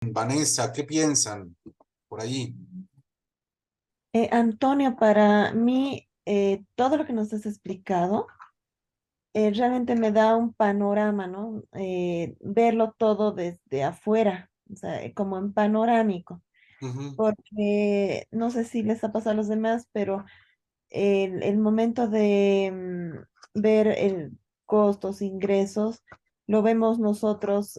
Vanessa, ¿qué piensan por ahí? Antonio, para mí, todo lo que nos has explicado realmente me da un panorama, ¿no? Verlo todo desde afuera, o sea, como en panorámico, Ujú. porque no sé si les ha pasado a los demás, pero el momento de ver el costos, ingresos, lo vemos nosotros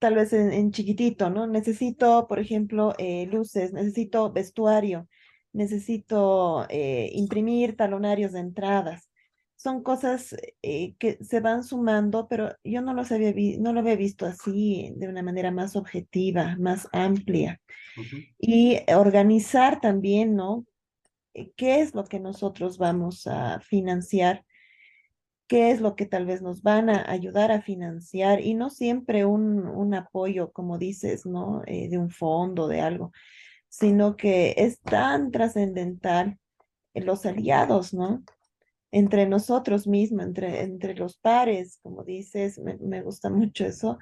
tal vez en chiquitito, ¿no? Necesito, por ejemplo, luces, necesito vestuario, necesito imprimir talonarios de entradas. Son cosas que se van sumando, pero yo no lo había visto así, de una manera más objetiva, más amplia. Ujú. Y organizar también, ¿no? ¿Qué es lo que nosotros vamos a financiar? ¿Qué es lo que tal vez nos van a ayudar a financiar? Y no siempre un apoyo, como dices, ¿no? De un fondo, de algo, sino que es tan trascendental en los aliados, ¿no? Entre nosotros mismos, entre los pares, como dices, me gusta mucho eso,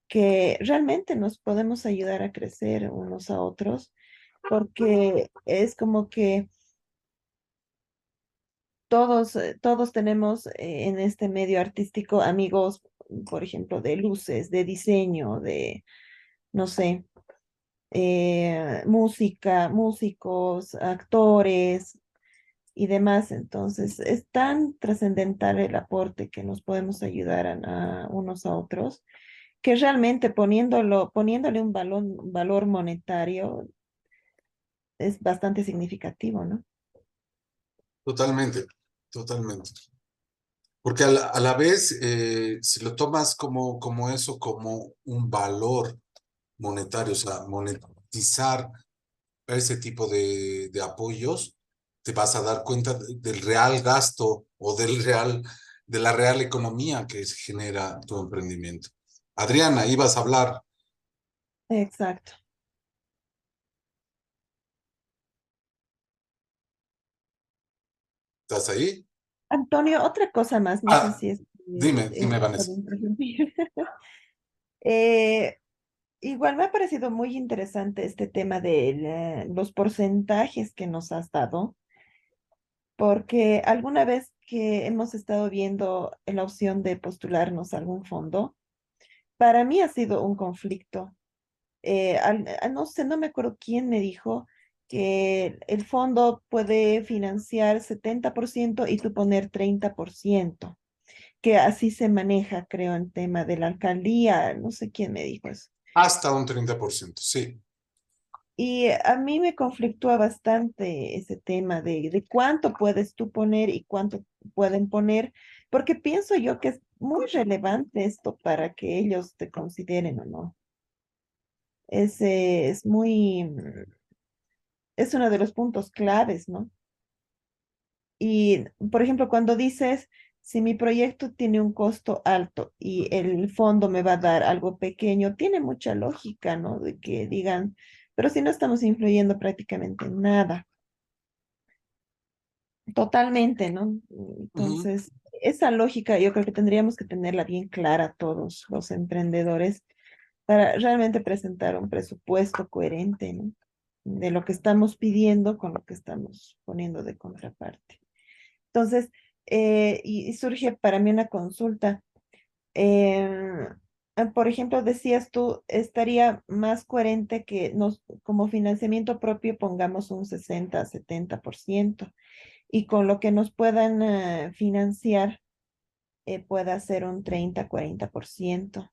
que realmente nos podemos ayudar a crecer unos a otros, porque es como que todos tenemos en este medio artístico amigos, por ejemplo, de luces, de diseño, de, no sé, música, músicos, actores y demás. Entonces, es tan trascendental el aporte que nos podemos ayudar a unos a otros, que realmente poniéndole un valor monetario es bastante significativo, ¿no? Totalmente, totalmente. Porque a la vez, si lo tomas como eso, como un valor monetario, o sea, monetizar ese tipo de apoyos, te vas a dar cuenta del real gasto o de la real economía que genera tu emprendimiento. Adriana, ibas a hablar. Exacto. ¿Estás ahí? Antonio, otra cosa más, no sé Ah, si es dime, puedo Vanessa. interrumpir. Eh, igual me ha parecido muy interesante este tema de los porcentajes que nos has dado, porque alguna vez que hemos estado viendo la opción de postularnos a algún fondo, para mí ha sido un conflicto. No sé, no me acuerdo quién me dijo que el fondo puede financiar 70% y tú poner 30%, que así se maneja, creo, en tema de la alcaldía, no sé quién me dijo eso. Hasta un 30%, sí. Y a mí me conflictúa bastante ese tema de cuánto puedes tú poner y cuánto pueden poner, porque pienso yo que es muy relevante esto para que ellos te consideren o no. Es muy, es uno de los puntos claves, ¿no? Y, por ejemplo, cuando dices, si mi proyecto tiene un costo alto y el fondo me va a dar algo pequeño, tiene mucha lógica, ¿no? De que digan, pero si no estamos influyendo prácticamente en nada, totalmente, ¿no? Ujú. Entonces, esa lógica yo creo que tendríamos que tenerla bien clara todos los emprendedores para realmente presentar un presupuesto coherente, ¿no? De lo que estamos pidiendo con lo que estamos poniendo de contraparte. Entonces, y surge para mí una consulta. Por ejemplo, decías tú, estaría más coherente que nos, como financiamiento propio pongamos un 60-70% y con lo que nos puedan financiar pueda ser un 30-40%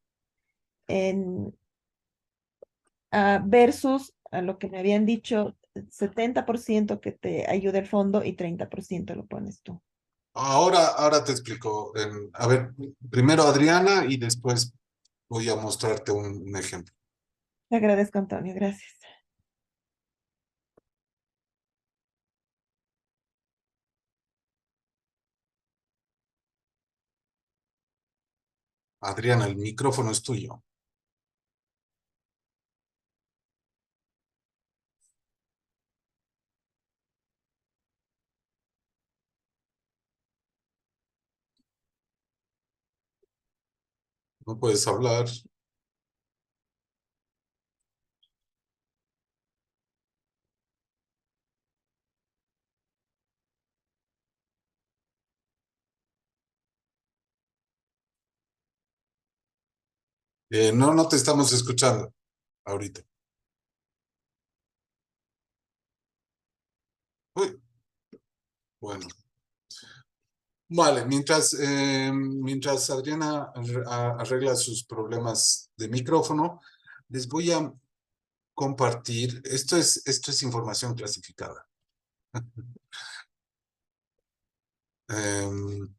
en, versus a lo que me habían dicho, 70% que te ayude el fondo y 30% lo pones tú. Ahora te explico. A ver, primero Adriana y después voy a mostrarte un ejemplo. Te agradezco, Antonio, gracias. Adriana, el micrófono es tuyo. No puedes hablar. No, no te estamos escuchando ahorita. Uy, bueno. Vale, mientras Adriana arregla sus problemas de micrófono, les voy a compartir. Esto es información clasificada. Em,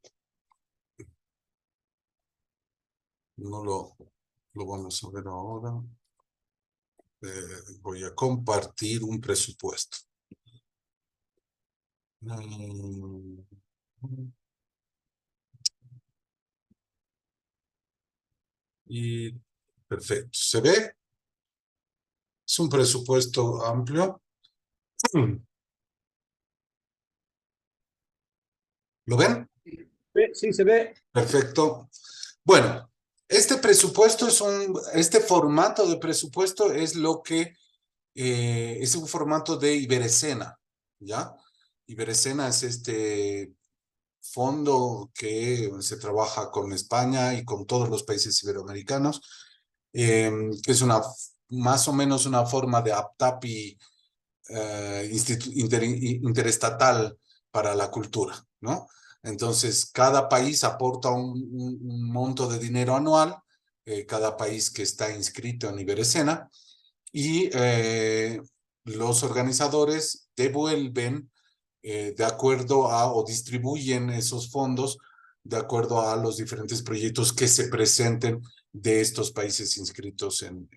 no lo vamos a ver ahora. Voy a compartir un presupuesto. Mm, Y perfecto. ¿Se ve? Es un presupuesto amplio. ¿Lo ven? Sí, se ve. Perfecto. Bueno, este formato de presupuesto es lo que es un formato de Iberescena, ¿ya? Iberescena es este fondo que se trabaja con España y con todos los países iberoamericanos, que es más o menos una forma de APTAPI interestatal para la cultura, ¿no? Entonces, cada país aporta un monto de dinero anual, cada país que está inscrito en Iberescena, y los organizadores devuelven de acuerdo a o distribuyen esos fondos de acuerdo a los diferentes proyectos que se presenten de estos países inscritos en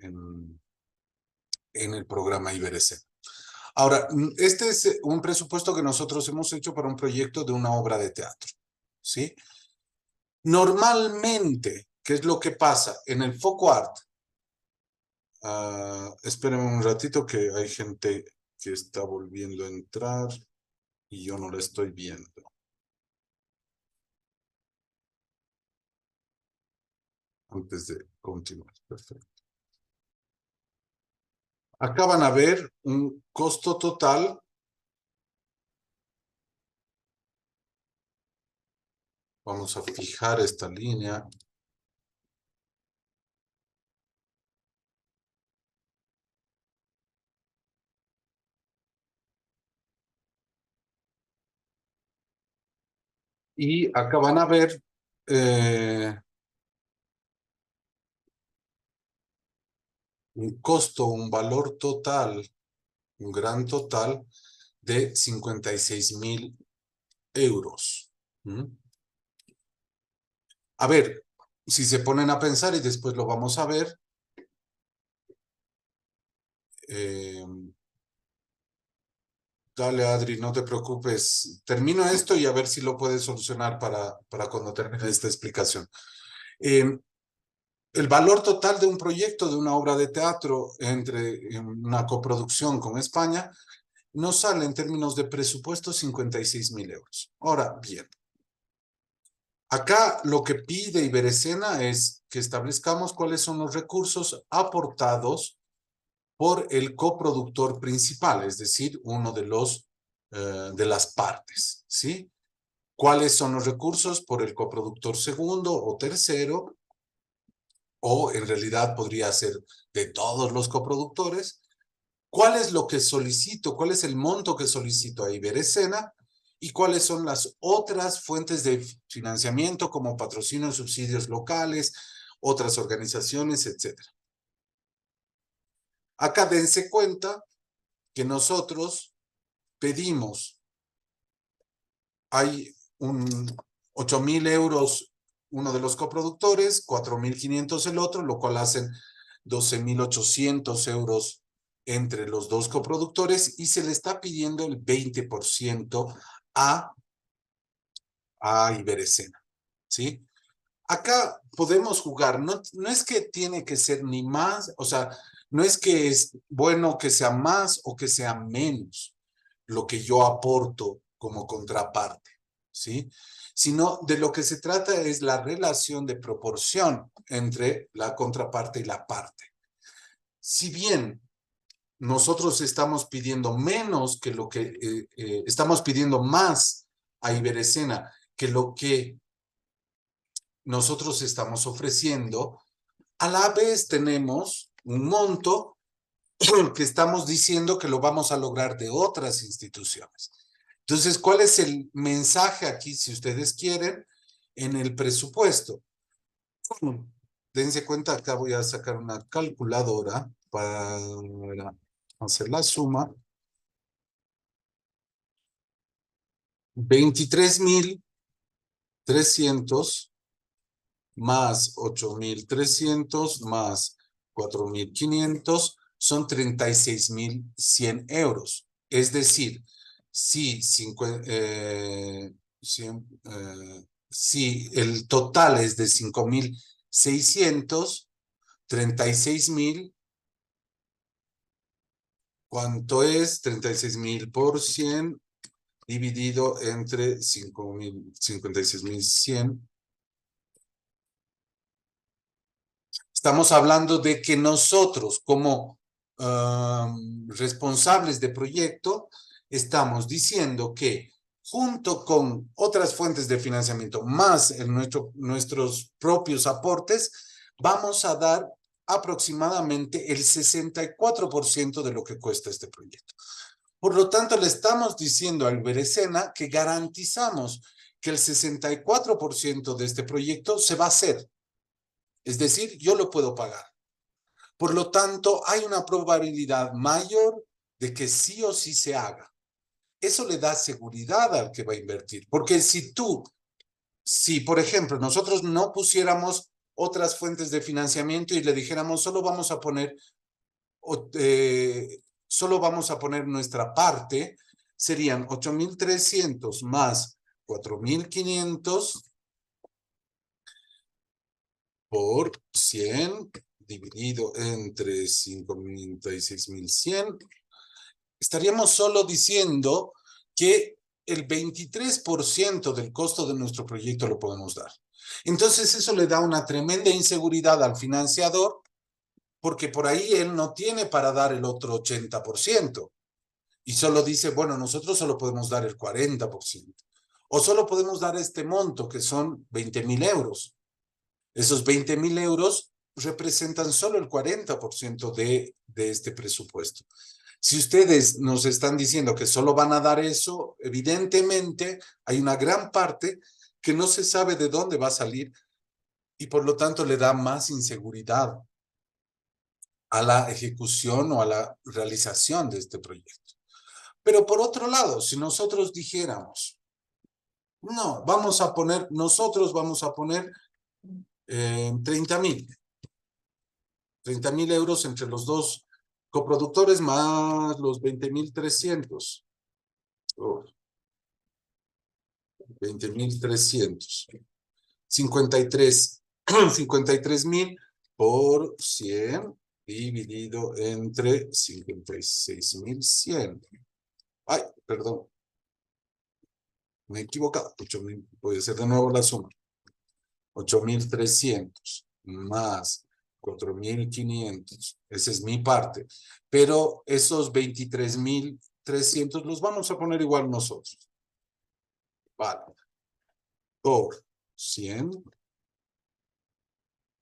el programa Iberescena. Ahora, este es un presupuesto que nosotros hemos hecho para un proyecto de una obra de teatro, ¿sí? Normalmente, ¿qué es lo que pasa? En el Foco Art, espérenme un ratito que hay gente que está volviendo a entrar y yo no la estoy viendo. Antes de continuar, perfecto. Acá van a ver un costo total. Vamos a fijar esta línea. Y acá van a ver un costo, un valor total, un gran total de 56.000 euros. ¿Mm? A ver, si se ponen a pensar y después lo vamos a ver, eh, dale Adri, no te preocupes, termino esto y a ver si lo puedes solucionar para cuando termine esta explicación. Eh, el valor total de un proyecto, de una obra de teatro entre una coproducción con España, nos sale en términos de presupuesto 56.000 euros. Ahora bien, acá lo que pide Iberescena es que establezcamos cuáles son los recursos aportados por el coproductor principal, es decir, uno de las partes, ¿sí? ¿Cuáles son los recursos por el coproductor segundo o tercero? O en realidad podría ser de todos los coproductores. ¿Cuál es lo que solicito? ¿Cuál es el monto que solicito a Iberescena? ¿Y cuáles son las otras fuentes de financiamiento como patrocinios, subsidios locales, otras organizaciones, etcétera? Acá dense cuenta que nosotros pedimos, hay 8.000 euros uno de los coproductores, 4.500 el otro, lo cual hacen 12.800 euros entre los dos coproductores y se le está pidiendo el 20% a, a Iberescena, ¿sí? Acá podemos jugar, no es que tiene que ser ni más, o sea, no es que es bueno que sea más o que sea menos lo que yo aporto como contraparte, ¿sí? Sino de lo que se trata es la relación de proporción entre la contraparte y la parte. Si bien nosotros estamos pidiendo menos que lo que, estamos pidiendo más a Iberescena que lo que nosotros estamos ofreciendo, A la vez tenemos un monto que estamos diciendo que lo vamos a lograr de otras instituciones. Entonces, ¿cuál es el mensaje aquí, si ustedes quieren, en el presupuesto? Dense cuenta, acá voy a sacar una calculadora para hacer la suma. 23.300 más 8.300 más 4.500 son 36.100 euros. Es decir, si, si el total es de 5.600, 36.000, ¿cuánto es? 36.000 por 100 dividido entre 56.100. Estamos hablando de que nosotros, como responsables de proyecto, estamos diciendo que junto con otras fuentes de financiamiento, más nuestros propios aportes, vamos a dar aproximadamente el 64% de lo que cuesta este proyecto. Por lo tanto, le estamos diciendo al Berecena que garantizamos que el 64% de este proyecto se va a hacer. Es decir, yo lo puedo pagar. Por lo tanto, hay una probabilidad mayor de que sí o sí se haga. Eso le da seguridad al que va a invertir. Porque si por ejemplo nosotros no pusiéramos otras fuentes de financiamiento y le dijéramos solo vamos a poner nuestra parte, serían 8.300 más 4.500 por 100 dividido entre 56.100. Estaríamos solo diciendo que el 23% del costo de nuestro proyecto lo podemos dar. Entonces eso le da una tremenda inseguridad al financiador, porque por ahí él no tiene para dar el otro 80%. Y solo dice, bueno, nosotros solo podemos dar el 40%. O solo podemos dar este monto, que son 20.000 euros. Esos 20.000 euros representan solo el 40% de este presupuesto. Si ustedes nos están diciendo que solo van a dar eso, evidentemente hay una gran parte que no se sabe de dónde va a salir y por lo tanto le da más inseguridad a la ejecución o a la realización de este proyecto. Pero por otro lado, si nosotros dijéramos, no, nosotros vamos a poner 30.000 euros entre los dos coproductores más los 20.300. 20.300. 53.000 por 100 dividido entre 56.100. Ay, perdón. Me he equivocado. 8.000. Voy a hacer de nuevo la suma. 8.300 más 4.500. Esa es mi parte. Pero esos 23.300 los vamos a poner igual nosotros. Vale. Por 100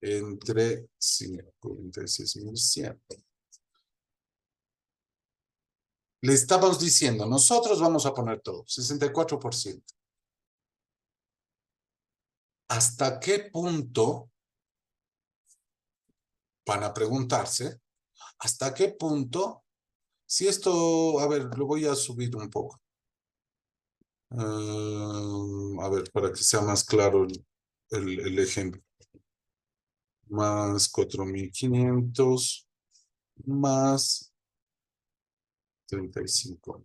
entre 56.100. Le estamos diciendo, nosotros vamos a poner todo, 64%. ¿Hasta qué punto, van a preguntarse, hasta qué punto, si esto, a ver, lo voy a subir un poco. A ver, para que sea más claro el ejemplo. Más 4.500 más 35.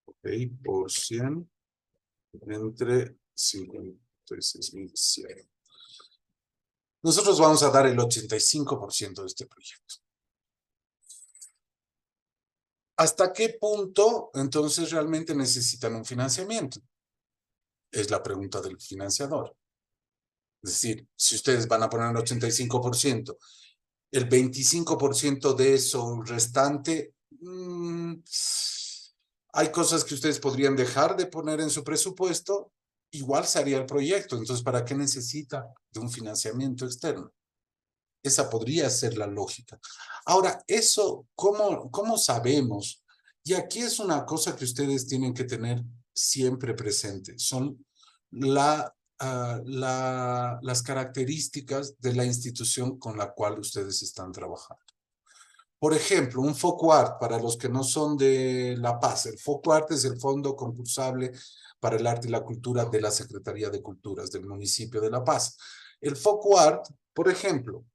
Ok, por 100 entre 56.100. Nosotros vamos a dar el 85% de este proyecto. ¿Hasta qué punto entonces realmente necesitan un financiamiento? Es la pregunta del financiador. Es decir, si ustedes van a poner el 85%, el 25% de eso restante, hay cosas que ustedes podrían dejar de poner en su presupuesto, igual se haría el proyecto. Entonces, ¿para qué necesita de un financiamiento externo? Esa podría ser la lógica. Ahora, eso, ¿cómo sabemos? Y aquí es una cosa que ustedes tienen que tener siempre presente. Son las características de la institución con la cual ustedes están trabajando. Por ejemplo, un FOCUART, para los que no son de La Paz, el FOCUART es el Fondo Concursable para el Arte y la Cultura de la Secretaría de Culturas del municipio de La Paz. El FOCUART, por ejemplo,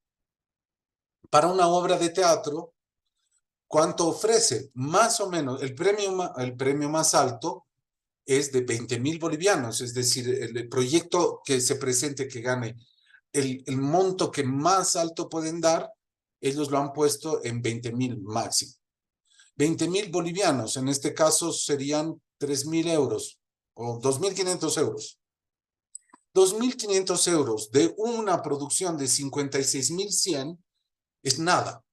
para una obra de teatro, ¿cuánto ofrece? Más o menos, el premio más alto es de 20.000 bolivianos, es decir, el proyecto que se presente, que gane el monto que más alto pueden dar, ellos lo han puesto en 20.000 máximo. 20.000 bolivianos, en este caso serían 3.000 euros o 2.500 euros. 2.500 euros de una producción de 56.100 es nada.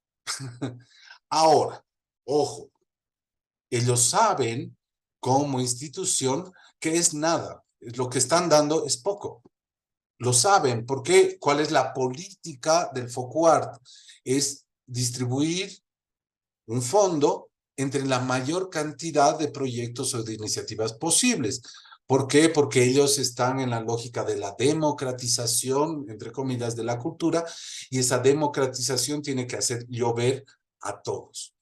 Ahora, ojo, ellos saben como institución que es nada. Lo que están dando es poco. Lo saben. ¿Por qué? ¿Cuál es la política del FOCUART? Es distribuir un fondo entre la mayor cantidad de proyectos o de iniciativas posibles. ¿Por qué? Porque ellos están en la lógica de la democratización, entre comillas, de la cultura, y esa democratización tiene que hacer llover a todos.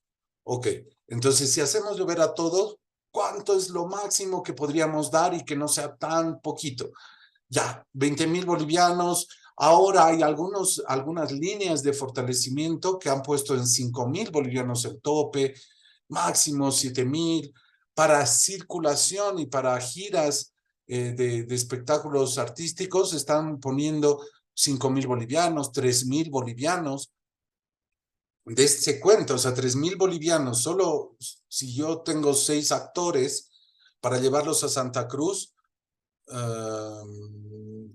Ok, entonces si hacemos llover a todos, ¿cuánto es lo máximo que podríamos dar y que no sea tan poquito? Ya, 20.000 bolivianos. Ahora hay algunas líneas de fortalecimiento que han puesto en 5.000 bolivianos el tope, máximo 7.000, para circulación y para giras de espectáculos artísticos están poniendo 5.000 bolivianos, 3.000 bolivianos. De ese cuento, o sea, 3.000 bolivianos, solo si yo tengo 6 actores para llevarlos a Santa Cruz,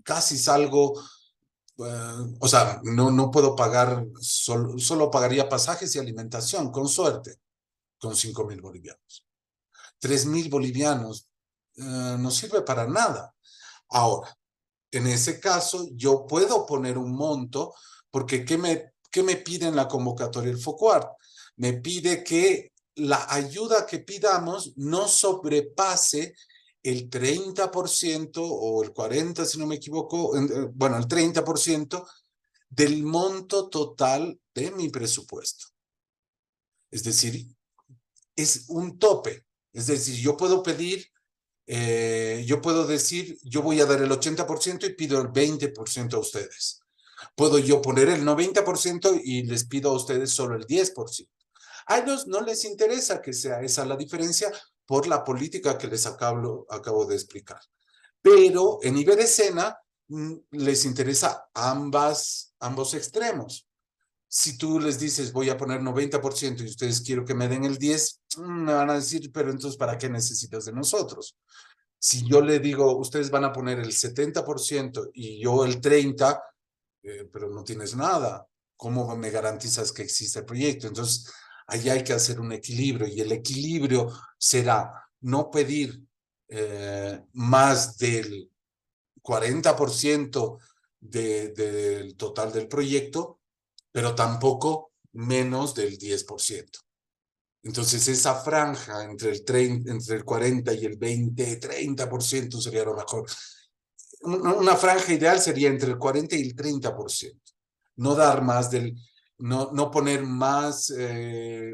casi salgo, o sea, no puedo pagar, solo pagaría pasajes y alimentación, con suerte, con 5.000 bolivianos. 3.000 bolivianos no sirve para nada. Ahora, en ese caso, yo puedo poner un monto, porque qué me pide en la convocatoria el FOCUART? Me pide que la ayuda que pidamos no sobrepase el 30% o el 40%, si no me equivoco, bueno, el 30% del monto total de mi presupuesto. Es decir, es un tope. Es decir, yo puedo decir, yo voy a dar el 80% y pido el 20% a ustedes. Puedo yo poner el 90% y les pido a ustedes solo el 10%. A ellos no les interesa que sea esa la diferencia por la política que les acabo de explicar. Pero en nivel escena les interesa ambos extremos. Si tú les dices voy a poner 90% y ustedes quiero que me den el 10%, me van a decir, pero entonces ¿para qué necesitas de nosotros? Si yo le digo, ustedes van a poner el 70% y yo el 30%, pero no tienes nada, ¿cómo me garantizas que existe el proyecto? Entonces, ahí hay que hacer un equilibrio y el equilibrio será no pedir más del 40% del total del proyecto, pero tampoco menos del 10%. Entonces, esa franja entre el 40 y el 20, 30% sería lo mejor. Una franja ideal sería entre el 40 y el 30%. No dar más no poner más,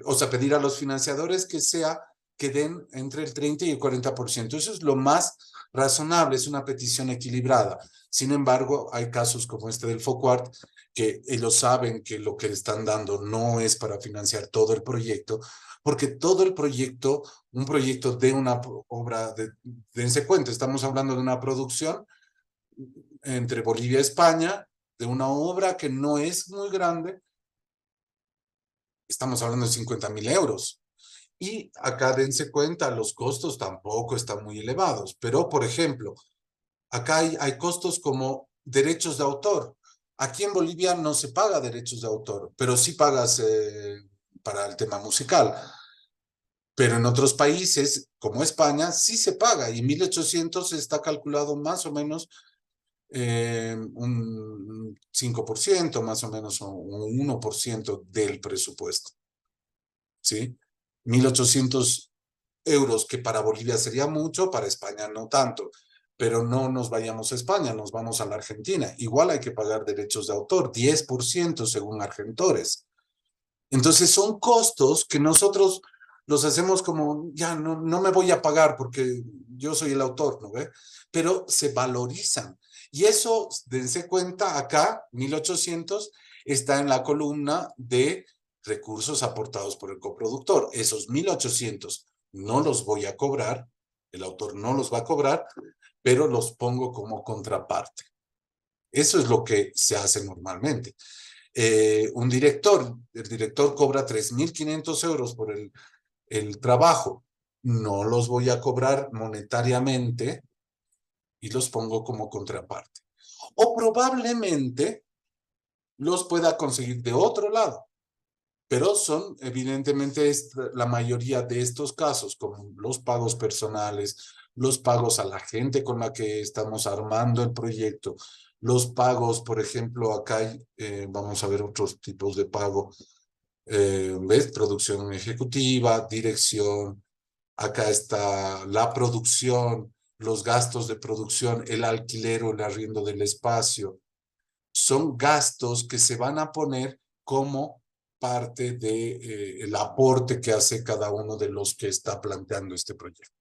o sea, pedir a los financiadores que den entre el 30 y el 40%. Eso es lo más razonable, es una petición equilibrada. Sin embargo, hay casos como este del FOCUART, que ellos saben que lo que le están dando no es para financiar todo el proyecto, porque todo el proyecto, un proyecto de una obra, dense cuenta, estamos hablando de una producción entre Bolivia y España, de una obra que no es muy grande, estamos hablando de 50.000 euros. Y acá dense cuenta, los costos tampoco están muy elevados, pero por ejemplo, acá hay costos como derechos de autor. Aquí en Bolivia no se paga derechos de autor, pero sí pagas para el tema musical. Pero en otros países, como España, sí se paga y 1.800 está calculado más o menos un 5% más o menos, o un 1% del presupuesto, ¿sí? 1.800 euros, que para Bolivia sería mucho, para España no tanto. Pero no nos vayamos a España, nos vamos a la Argentina. Igual hay que pagar derechos de autor, 10% según Argentores. Entonces son costos que nosotros los hacemos como, ya no me voy a pagar porque yo soy el autor, ¿no ve? Pero se valorizan. Y eso, dense cuenta, acá, 1.800 está en la columna de recursos aportados por el coproductor. Esos 1.800 no los voy a cobrar, el autor no los va a cobrar, pero los pongo como contraparte. Eso es lo que se hace normalmente. El director cobra 3.500 euros por el trabajo. No los voy a cobrar monetariamente y los pongo como contraparte. O probablemente los pueda conseguir de otro lado, pero son evidentemente la mayoría de estos casos, como los pagos personales, los pagos a la gente con la que estamos armando el proyecto, los pagos, por ejemplo, acá hay, vamos a ver otros tipos de pago, ¿ves? Producción ejecutiva, dirección, acá está la producción, los gastos de producción, el alquiler o el arriendo del espacio. Son gastos que se van a poner como parte del aporte que hace cada uno de los que está planteando este proyecto.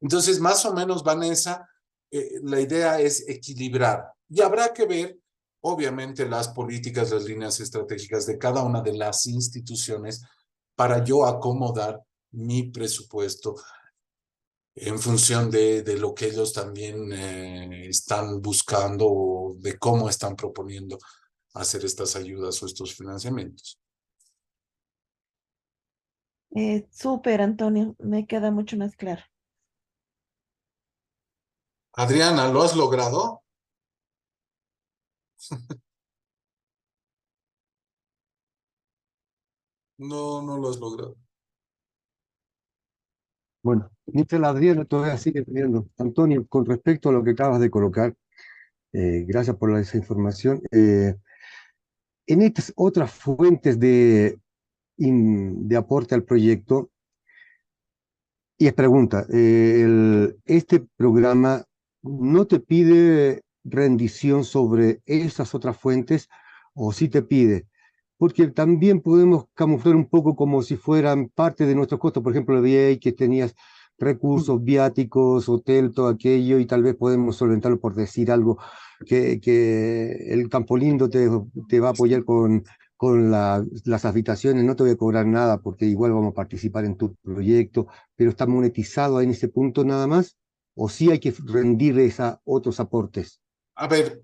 Entonces, más o menos, Vanessa, la idea es equilibrar. Y habrá que ver, obviamente, las políticas, las líneas estratégicas de cada una de las instituciones para yo acomodar mi presupuesto en función de lo que ellos también están buscando o de cómo están proponiendo hacer estas ayudas o estos financiamientos. Súper, Antonio, me queda mucho más claro. Adriana, ¿lo has logrado? No, no lo has logrado. Bueno, mientras la Adriana todavía sigue viendo. Antonio, con respecto a lo que acabas de colocar, gracias por esa información. En estas otras fuentes de aporte al proyecto, y es pregunta, ¿este programa no te pide rendición sobre esas otras fuentes o sí te pide? Porque también podemos camuflar un poco como si fueran parte de nuestros costos. Por ejemplo, vi que tenías recursos, viáticos, hotel, todo aquello, y tal vez podemos solventarlo por decir algo, que el Campo Lindo te va a apoyar con las habitaciones, no te voy a cobrar nada porque igual vamos a participar en tu proyecto, pero está monetizado en ese punto nada más, o sí hay que rendir a otros aportes. A ver,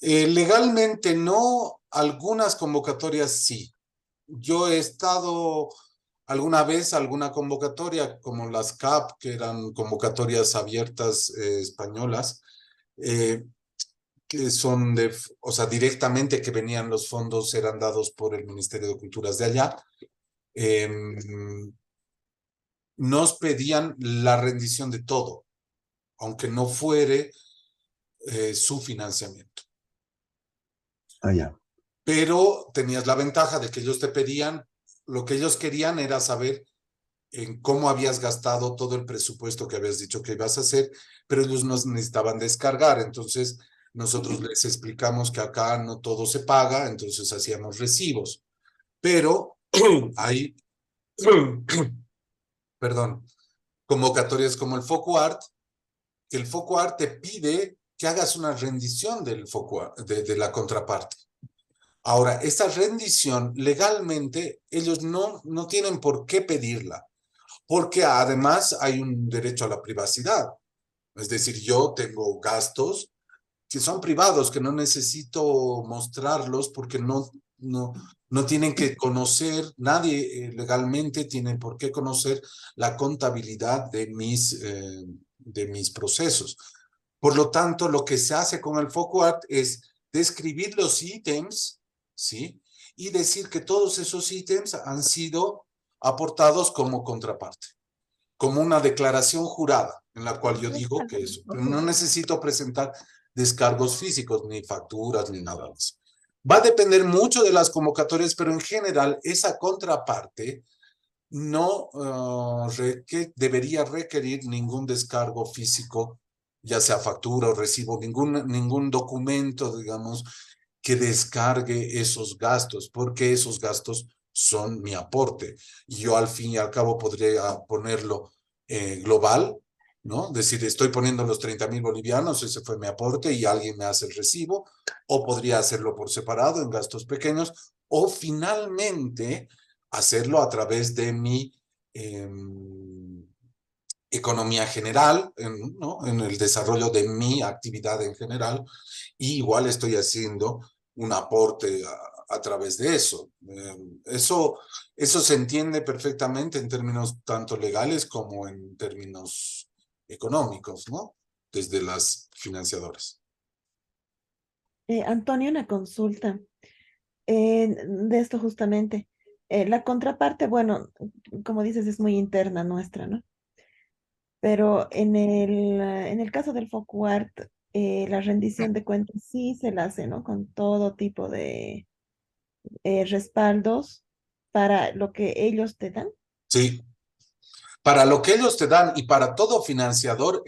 legalmente no, algunas convocatorias sí. Yo he estado alguna vez alguna convocatoria como las CAP, que eran convocatorias abiertas españolas, eh, que son o sea, directamente que venían los fondos, eran dados por el Ministerio de Culturas de allá. Eh, nos pedían la rendición de todo, aunque no fuere su financiamiento. Allá. Pero tenías la ventaja de que ellos te pedían, lo que ellos querían era saber en cómo habías gastado todo el presupuesto que habías dicho que ibas a hacer, pero ellos nos necesitaban descargar, entonces nosotros les explicamos que acá no todo se paga, entonces hacíamos recibos, pero hay, perdón, convocatorias como el FOCUART, que el FOCUART te pide que hagas una rendición del FOCUART, de la contraparte. Ahora, esta rendición legalmente ellos no tienen por qué pedirla, porque además hay un derecho a la privacidad. Es decir, yo tengo gastos que son privados, que no necesito mostrarlos porque no tienen que conocer, nadie legalmente tiene por qué conocer la contabilidad de mis procesos. Por lo tanto, lo que se hace con el FOCUART es describir los ítems, ¿sí? Y decir que todos esos ítems han sido aportados como contraparte, como una declaración jurada, en la cual yo digo que eso, pero no necesito presentar descargos físicos, ni facturas, ni nada de eso. Va a depender mucho de las convocatorias, pero en general esa contraparte no debería requerir ningún descargo físico, ya sea factura o recibo, ningún documento, digamos, que descargue esos gastos, porque esos gastos son mi aporte. Y yo al fin y al cabo podría ponerlo global, ¿no? Decir, estoy poniendo los 30.000 bolivianos, ese fue mi aporte y alguien me hace el recibo, o podría hacerlo por separado en gastos pequeños, o finalmente hacerlo a través de mi economía general, ¿no? En el desarrollo de mi actividad en general, y igual estoy haciendo un aporte a través de eso. Eso se entiende perfectamente en términos tanto legales como en términos económicos, ¿no? Desde las financiadoras. Antonio, una consulta de esto justamente. La contraparte, bueno, como dices, es muy interna nuestra, ¿no? Pero en el caso del FOCUART, la rendición de cuentas sí se la hace, ¿no? Con todo tipo de respaldos para lo que ellos te dan. Sí, para lo que ellos te dan y para todo financiador,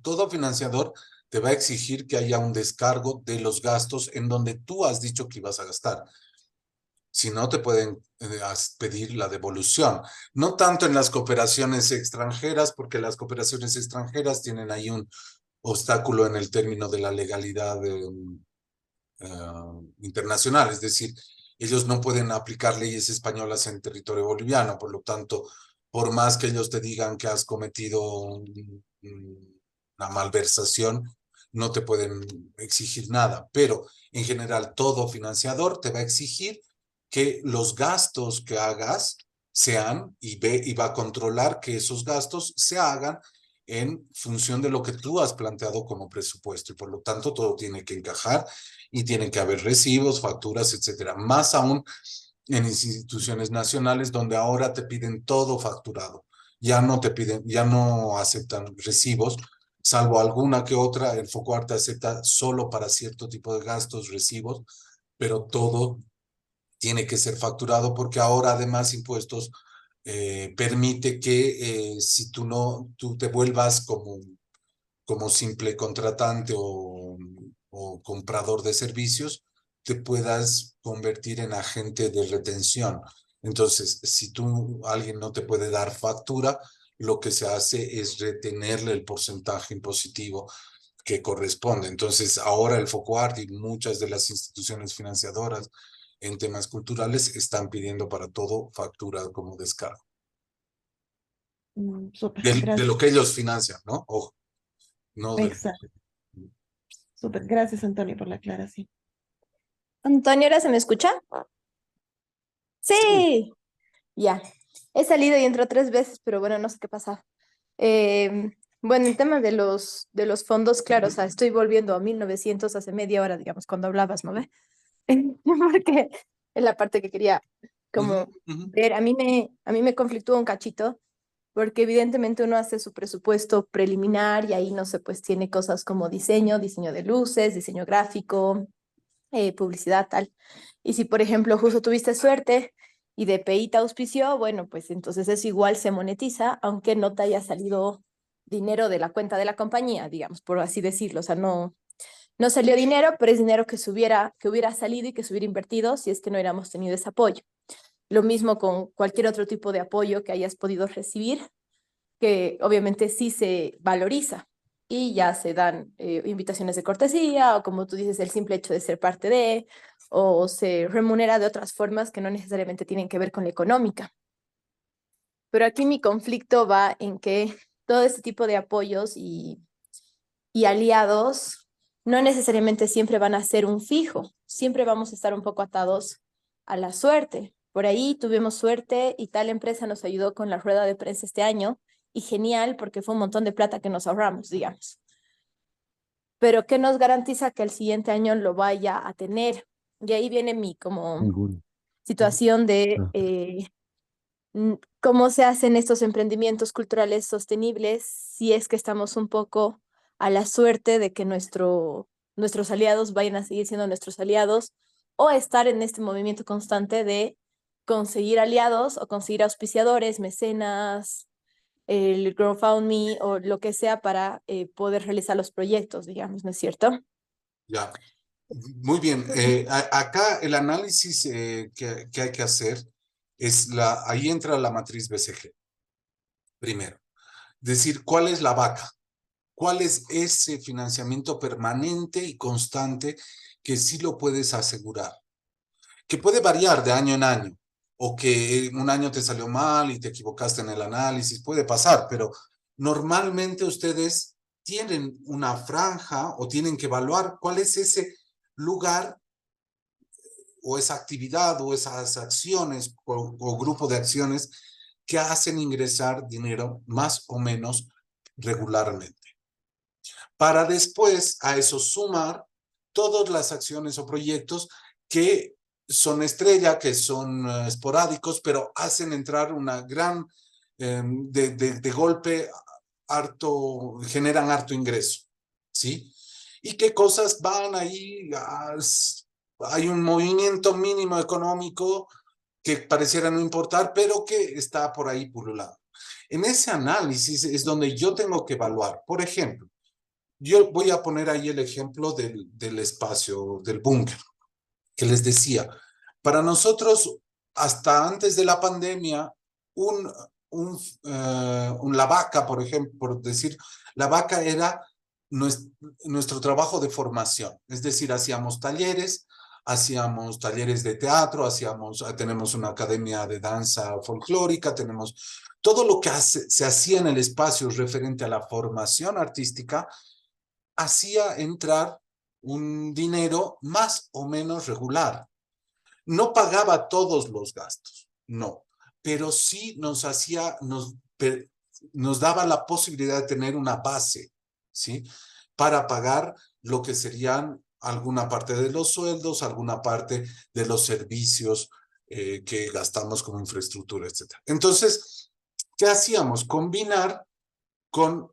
todo financiador te va a exigir que haya un descargo de los gastos en donde tú has dicho que ibas a gastar. Si no, te pueden pedir la devolución. No tanto en las cooperaciones extranjeras, porque las cooperaciones extranjeras tienen ahí un obstáculo en el término de la legalidad internacional, es decir, ellos no pueden aplicar leyes españolas en territorio boliviano, por lo tanto, por más que ellos te digan que has cometido una malversación, no te pueden exigir nada, pero en general todo financiador te va a exigir que los gastos que hagas sean y va a controlar que esos gastos se hagan en función de lo que tú has planteado como presupuesto y por lo tanto todo tiene que encajar y tienen que haber recibos, facturas, etcétera. Más aún en instituciones nacionales donde ahora te piden todo facturado. Ya no te piden, ya no aceptan recibos, salvo alguna que otra. El FOCUARTE acepta solo para cierto tipo de gastos recibos, pero todo tiene que ser facturado porque ahora además impuestos permite que si tú te vuelvas como simple contratante o comprador de servicios, te puedas convertir en agente de retención. Entonces, si alguien no te puede dar factura, lo que se hace es retenerle el porcentaje impositivo que corresponde. Entonces, ahora el FOCUART y muchas de las instituciones financiadoras en temas culturales están pidiendo para todo factura como descargo. Súper, De gracias. lo que ellos financian, ¿no? Ojo, no del... Exacto. Súper, gracias Antonio por la aclaración. Antonio, ¿ahora se me escucha? Sí. Sí, ya. He salido y entrado 3 veces, pero bueno, no sé qué pasa. Bueno, el tema de los fondos, claro, o sea, estoy volviendo a 1900 hace media hora, digamos, cuando hablabas, ¿no ve? Porque es la parte que quería como ver. A mí me conflictúa un cachito, porque evidentemente uno hace su presupuesto preliminar y ahí, no sé, pues tiene cosas como diseño de luces, diseño gráfico, publicidad, tal. Y si, por ejemplo, justo tuviste suerte y DPI te auspició, bueno, pues entonces eso igual se monetiza, aunque no te haya salido dinero de la cuenta de la compañía, digamos, por así decirlo. O sea, no salió dinero, pero es dinero que hubiera salido y que se hubiera invertido si es que no hubiéramos tenido ese apoyo. Lo mismo con cualquier otro tipo de apoyo que hayas podido recibir, que obviamente sí se valoriza y ya se dan invitaciones de cortesía o, como tú dices, el simple hecho de ser parte de, o se remunera de otras formas que no necesariamente tienen que ver con la económica. Pero aquí mi conflicto va en que todo este tipo de apoyos y aliados no necesariamente siempre van a ser un fijo, siempre vamos a estar un poco atados a la suerte. Por ahí tuvimos suerte y tal empresa nos ayudó con la rueda de prensa este año y genial porque fue un montón de plata que nos ahorramos, digamos. Pero ¿qué nos garantiza que el siguiente año lo vaya a tener? Y ahí viene mi como Ninguno. situación de Ah, cómo se hacen estos emprendimientos culturales sostenibles si es que estamos un poco a la suerte de que nuestro nuestros aliados vayan a seguir siendo nuestros aliados, o estar en este movimiento constante de conseguir aliados o conseguir auspiciadores, mecenas, el GoFundMe o lo que sea para poder realizar los proyectos, digamos, ¿no es cierto? Ya, muy bien. Acá el análisis que hay que hacer es ahí entra la matriz BCG, primero. Decir, ¿cuál es la vaca? ¿Cuál es ese financiamiento permanente y constante que sí lo puedes asegurar? Que puede variar de año en año, o que un año te salió mal y te equivocaste en el análisis, puede pasar, pero normalmente ustedes tienen una franja o tienen que evaluar cuál es ese lugar o esa actividad o esas acciones o grupo de acciones que hacen ingresar dinero más o menos regularmente. Para después a eso sumar todas las acciones o proyectos que son estrella, que son esporádicos, pero hacen entrar una gran, de golpe, generan harto ingreso, ¿sí? Y qué cosas van ahí, hay un movimiento mínimo económico que pareciera no importar, pero que está por ahí pululando. En ese análisis es donde yo tengo que evaluar, por ejemplo, yo voy a poner ahí el ejemplo del espacio, del búnker, que les decía. Para nosotros, hasta antes de la pandemia, la vaca, por ejemplo, por decir, la vaca era nuestro trabajo de formación. Es decir, hacíamos talleres de teatro, tenemos una academia de danza folclórica, tenemos todo lo que se hacía en el espacio referente a la formación artística, hacía entrar un dinero más o menos regular. No pagaba todos los gastos, no, pero sí nos daba la posibilidad de tener una base, ¿sí? Para pagar lo que serían alguna parte de los sueldos, alguna parte de los servicios que gastamos como infraestructura, etc. Entonces, ¿qué hacíamos? Combinar con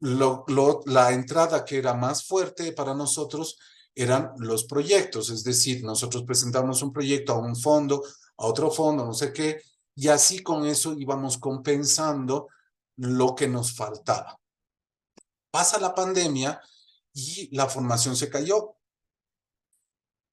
la entrada que era más fuerte para nosotros eran los proyectos, es decir, nosotros presentamos un proyecto a un fondo, a otro fondo, no sé qué, y así con eso íbamos compensando lo que nos faltaba. Pasa la pandemia y la formación se cayó.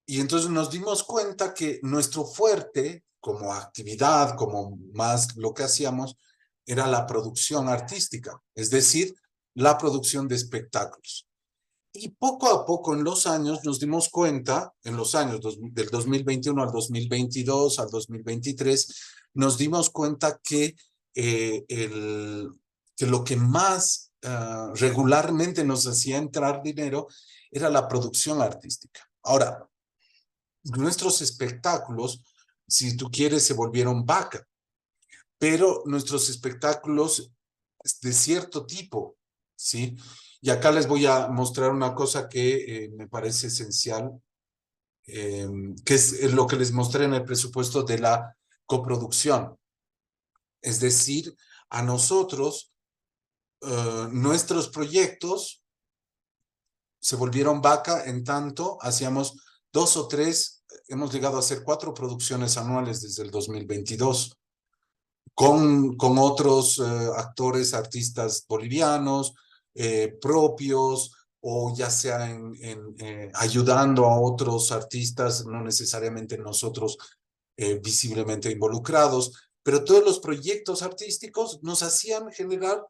Y entonces nos dimos cuenta que nuestro fuerte como actividad, como más lo que hacíamos, era la producción artística, es decir, la producción de espectáculos. Y poco a poco en los años nos dimos cuenta, en los años del 2021 al 2022, al 2023, nos dimos cuenta que, que lo que más regularmente nos hacía entrar dinero era la producción artística. Ahora, nuestros espectáculos, si tú quieres, se volvieron vaca, pero nuestros espectáculos de cierto tipo, ¿sí? Y acá les voy a mostrar una cosa que me parece esencial, que es lo que les mostré en el presupuesto de la coproducción. Es decir, a nosotros, nuestros proyectos se volvieron vaca en tanto hacíamos 2 o 3, hemos llegado a hacer 4 producciones anuales desde el 2022. Con otros actores, artistas bolivianos, propios, o ya sea ayudando a otros artistas, no necesariamente nosotros visiblemente involucrados, pero todos los proyectos artísticos nos hacían generar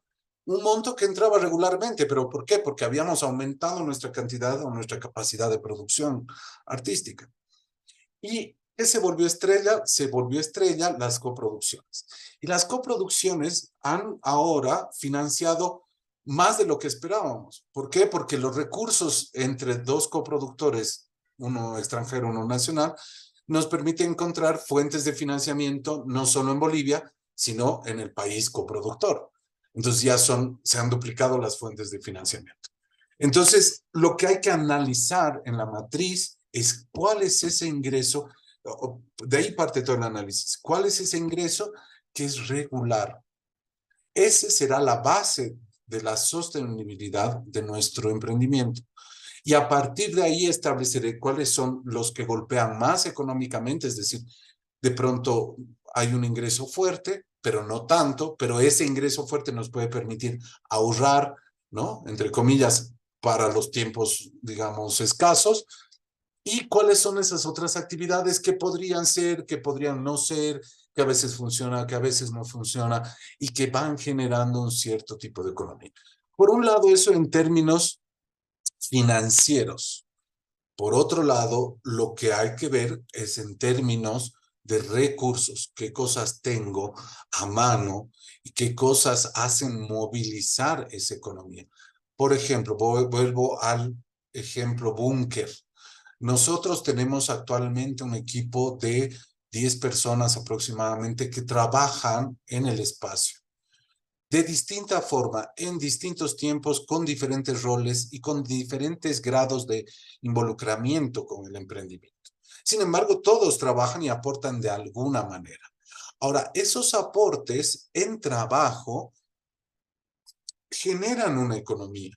un monto que entraba regularmente. ¿Pero por qué? Porque habíamos aumentado nuestra cantidad o nuestra capacidad de producción artística. ¿Y qué se volvió estrella? Se volvió estrella las coproducciones. Y las coproducciones han ahora financiado más de lo que esperábamos. ¿Por qué? Porque los recursos entre dos coproductores, uno extranjero, uno nacional, nos permite encontrar fuentes de financiamiento no solo en Bolivia, sino en el país coproductor. Entonces ya se han duplicado las fuentes de financiamiento. Entonces, lo que hay que analizar en la matriz es cuál es ese ingreso, de ahí parte todo el análisis, cuál es ese ingreso que es regular. Ese será la base de la sostenibilidad de nuestro emprendimiento. Y a partir de ahí estableceré cuáles son los que golpean más económicamente, es decir, de pronto hay un ingreso fuerte, pero no tanto, pero ese ingreso fuerte nos puede permitir ahorrar, ¿no? Entre comillas, para los tiempos, digamos, escasos. ¿Y cuáles son esas otras actividades que podrían ser, que podrían no ser, que a veces funciona, que a veces no funciona y que van generando un cierto tipo de economía? Por un lado, eso en términos financieros. Por otro lado, lo que hay que ver es en términos de recursos, qué cosas tengo a mano y qué cosas hacen movilizar esa economía. Por ejemplo, vuelvo al ejemplo búnker. Nosotros tenemos actualmente un equipo de 10 personas aproximadamente que trabajan en el espacio de distinta forma, en distintos tiempos, con diferentes roles y con diferentes grados de involucramiento con el emprendimiento. Sin embargo, todos trabajan y aportan de alguna manera. Ahora, esos aportes en trabajo generan una economía.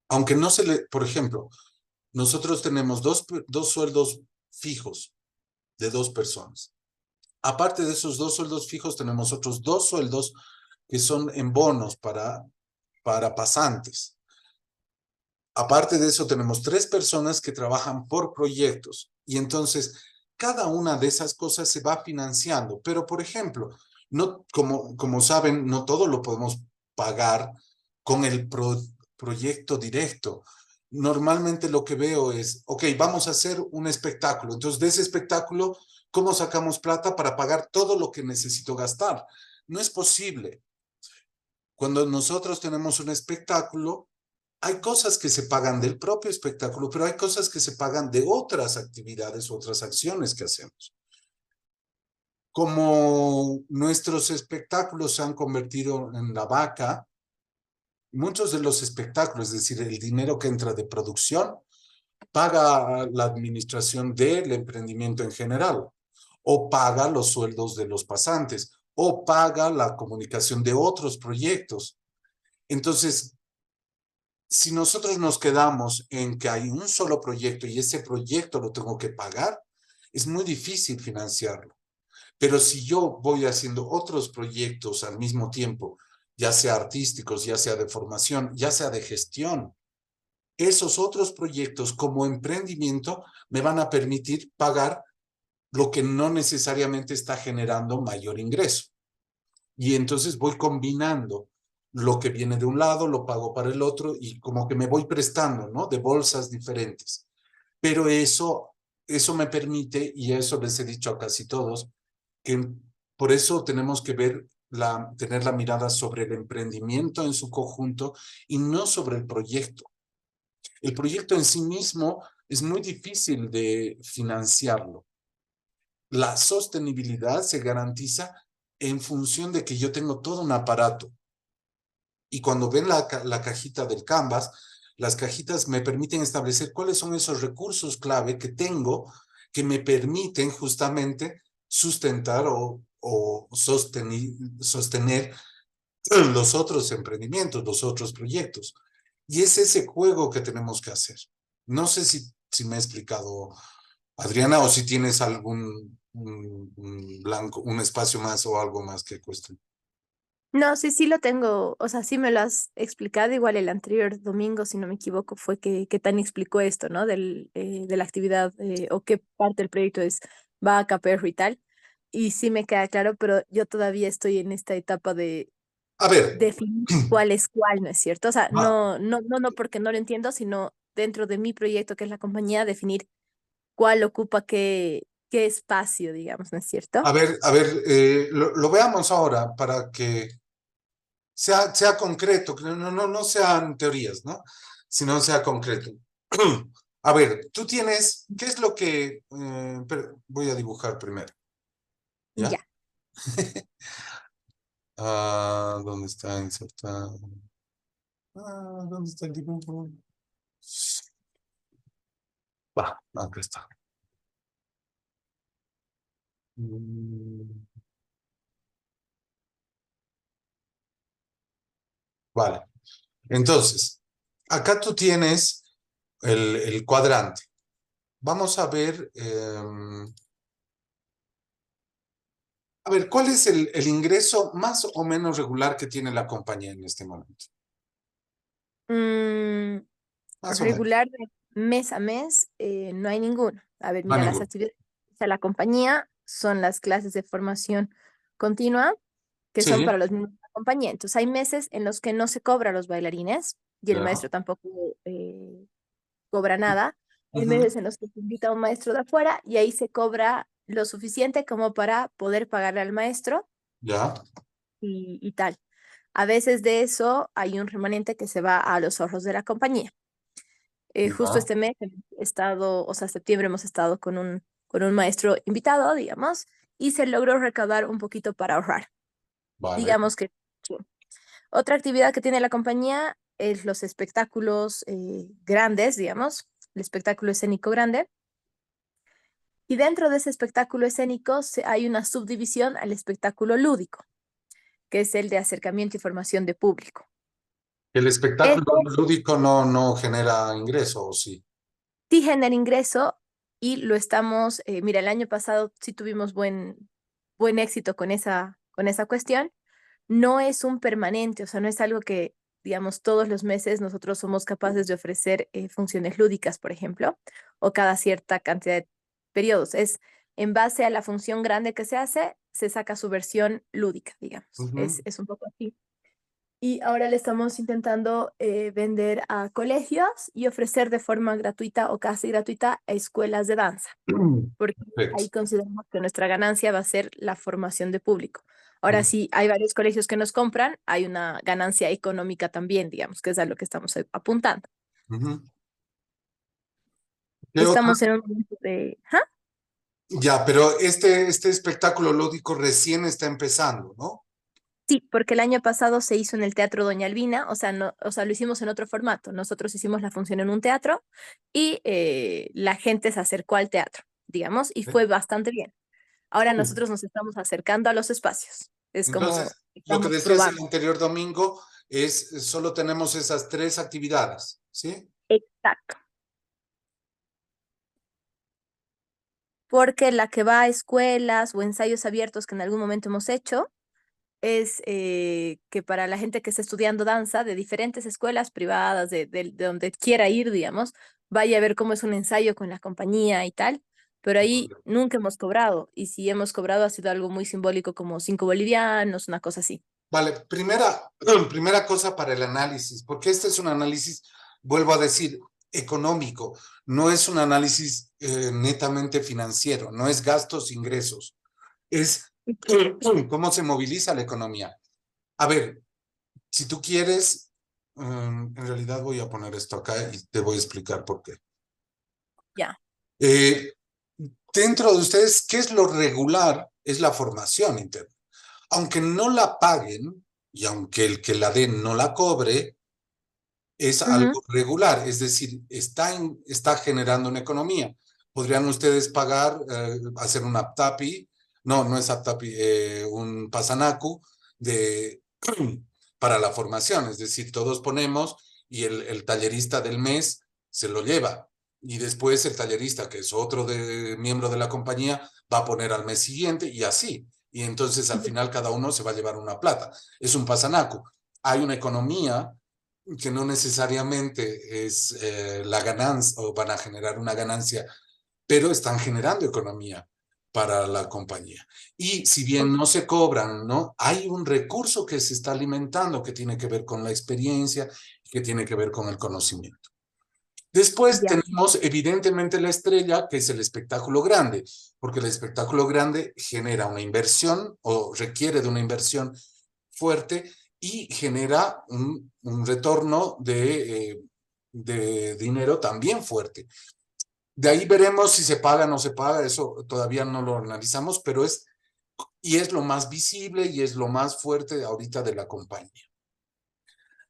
Aunque no se le, por ejemplo, nosotros tenemos dos sueldos fijos de 2 personas. Aparte de esos 2 sueldos fijos, tenemos otros 2 sueldos que son en bonos para pasantes. Aparte de eso, tenemos 3 personas que trabajan por proyectos y entonces cada una de esas cosas se va financiando. Pero, por ejemplo, no, como saben, no todo lo podemos pagar con el proyecto directo. Normalmente lo que veo es, ok, vamos a hacer un espectáculo. Entonces, de ese espectáculo, ¿cómo sacamos plata para pagar todo lo que necesito gastar? No es posible. Cuando nosotros tenemos un espectáculo, hay cosas que se pagan del propio espectáculo, pero hay cosas que se pagan de otras actividades, otras acciones que hacemos. Como nuestros espectáculos se han convertido en la vaca, muchos de los espectáculos, es decir, el dinero que entra de producción, paga la administración del emprendimiento en general, o paga los sueldos de los pasantes, o paga la comunicación de otros proyectos. Entonces, si nosotros nos quedamos en que hay un solo proyecto y ese proyecto lo tengo que pagar, es muy difícil financiarlo. Pero si yo voy haciendo otros proyectos al mismo tiempo, ya sea artísticos, ya sea de formación, ya sea de gestión, esos otros proyectos como emprendimiento me van a permitir pagar lo que no necesariamente está generando mayor ingreso. Y entonces voy combinando lo que viene de un lado, lo pago para el otro y como que me voy prestando, ¿no? De bolsas diferentes. Pero eso me permite, y eso les he dicho a casi todos, que por eso tenemos que tener la mirada sobre el emprendimiento en su conjunto y no sobre el proyecto. El proyecto en sí mismo es muy difícil de financiarlo. La sostenibilidad se garantiza en función de que yo tengo todo un aparato. Y cuando ven la cajita del Canvas, las cajitas me permiten establecer cuáles son esos recursos clave que tengo que me permiten justamente sustentar o sostener los otros emprendimientos, los otros proyectos. Y es ese juego que tenemos que hacer. No sé si me he explicado, Adriana, o si tienes algún un blanco, un espacio más o algo más que cueste. No, sí, sí lo tengo, o sea, sí me lo has explicado, igual el anterior domingo, si no me equivoco, fue que Tani explicó esto, ¿no? De la actividad o qué parte del proyecto es vaca, perro y tal, y sí me queda claro, pero yo todavía estoy en esta etapa de A ver, definir cuál es cuál, ¿no es cierto? O sea, va, no porque no lo entiendo, sino dentro de mi proyecto, que es la compañía, definir cuál ocupa qué espacio, digamos, ¿no es cierto? a ver, lo veamos ahora para que sea concreto, que no sean teorías, ¿no? Sino sea concreto. A ver, tú tienes, ¿qué es lo que, voy a dibujar primero, ¿ya? Ya. ¿Dónde está insertado? ¿Dónde está el dibujo? Va, acá está. Mm, Vale, entonces, acá tú tienes el cuadrante. Vamos a ver, ¿cuál es el ingreso más o menos regular que tiene la compañía en este momento? Mm, Más o menos. regular de mes a mes, no hay ninguno. A ver, No hay mira, las ninguno. actividades de la compañía son las clases de formación continua, que son Sí, para los miembros de la compañía. Entonces, hay meses en los que no se cobra a los bailarines y el ya. maestro tampoco cobra nada. Hay Ujú, meses en los que se invita a un maestro de afuera y ahí se cobra lo suficiente como para poder pagarle al maestro ya, y tal. A veces de eso hay un remanente que se va a los ahorros de la compañía. Justo ya. este mes hemos estado, o sea, septiembre hemos estado con un maestro invitado, digamos, y se logró recaudar un poquito para ahorrar. Vale. Digamos que sí. Otra actividad que tiene la compañía es los espectáculos grandes, digamos, el espectáculo escénico grande. Y dentro de ese espectáculo escénico hay una subdivisión al espectáculo lúdico, que es el de acercamiento y formación de público. El espectáculo Este lúdico no genera ingreso, ¿o sí? sí genera ingreso y lo estamos, mira, el año pasado sí tuvimos buen éxito con esa cuestión. No es un permanente, o sea, no es algo que, digamos, todos los meses nosotros somos capaces de ofrecer funciones lúdicas, por ejemplo, o cada cierta cantidad de periodos. Es en base a la función grande que se hace, se saca su versión lúdica, digamos. Ujú. Es un poco así. Y ahora le estamos intentando vender a colegios y ofrecer de forma gratuita o casi gratuita a escuelas de danza, porque Perfecto. ahí consideramos que nuestra ganancia va a ser la formación de público. Ahora, Ujú. si hay varios colegios que nos compran, hay una ganancia económica también, digamos, que es a lo que estamos apuntando. Ujú. ¿Qué otra? Estamos en un momento de... ¿Ah? Ya, pero este espectáculo lúdico recién está empezando, ¿no? Sí, porque el año pasado se hizo en el Teatro Doña Albina, o sea, no, o sea, lo hicimos en otro formato. Nosotros hicimos la función en un teatro y la gente se acercó al teatro, digamos, y fue bastante bien. Ahora nosotros nos estamos acercando a los espacios. Es como Entonces, lo que estamos decías el probando. anterior domingo es, solo tenemos esas tres actividades, ¿sí? Exacto. Porque la que va a escuelas o ensayos abiertos que en algún momento hemos hecho es que para la gente que está estudiando danza de diferentes escuelas privadas, de donde quiera ir, digamos, vaya a ver cómo es un ensayo con la compañía y tal, pero ahí nunca hemos cobrado, y si hemos cobrado ha sido algo muy simbólico como 5 bolivianos, una cosa así. Vale, primera cosa para el análisis, porque este es un análisis, vuelvo a decir, económico, no es un análisis netamente financiero, no es gastos, ingresos, es cómo se moviliza la economía. A ver, si tú quieres, en realidad voy a poner esto acá y te voy a explicar por qué. Ya. Eh, Dentro de ustedes, ¿qué es lo regular? Es la formación interna. Aunque no la paguen y aunque el que la den no la cobre, es Ujú. algo regular, es decir, está generando una economía. ¿Podrían ustedes pagar, hacer un aptapi? No es aptapi, un pasanacu de, para la formación, es decir, todos ponemos y el tallerista del mes se lo lleva. Y después el tallerista, que es otro miembro de la compañía, va a poner al mes siguiente y así. Y entonces al final cada uno se va a llevar una plata. Es un pasanacu. Hay una economía que no necesariamente es la ganancia o van a generar una ganancia, pero están generando economía para la compañía. Y si bien no se cobran, ¿no? Hay un recurso que se está alimentando que tiene que ver con la experiencia, que tiene que ver con el conocimiento. Después Ya. tenemos evidentemente la estrella, que es el espectáculo grande, porque el espectáculo grande genera una inversión o requiere de una inversión fuerte y genera un retorno de dinero también fuerte. De ahí veremos si se paga o no se paga, eso todavía no lo analizamos, pero y es lo más visible y es lo más fuerte ahorita de la compañía.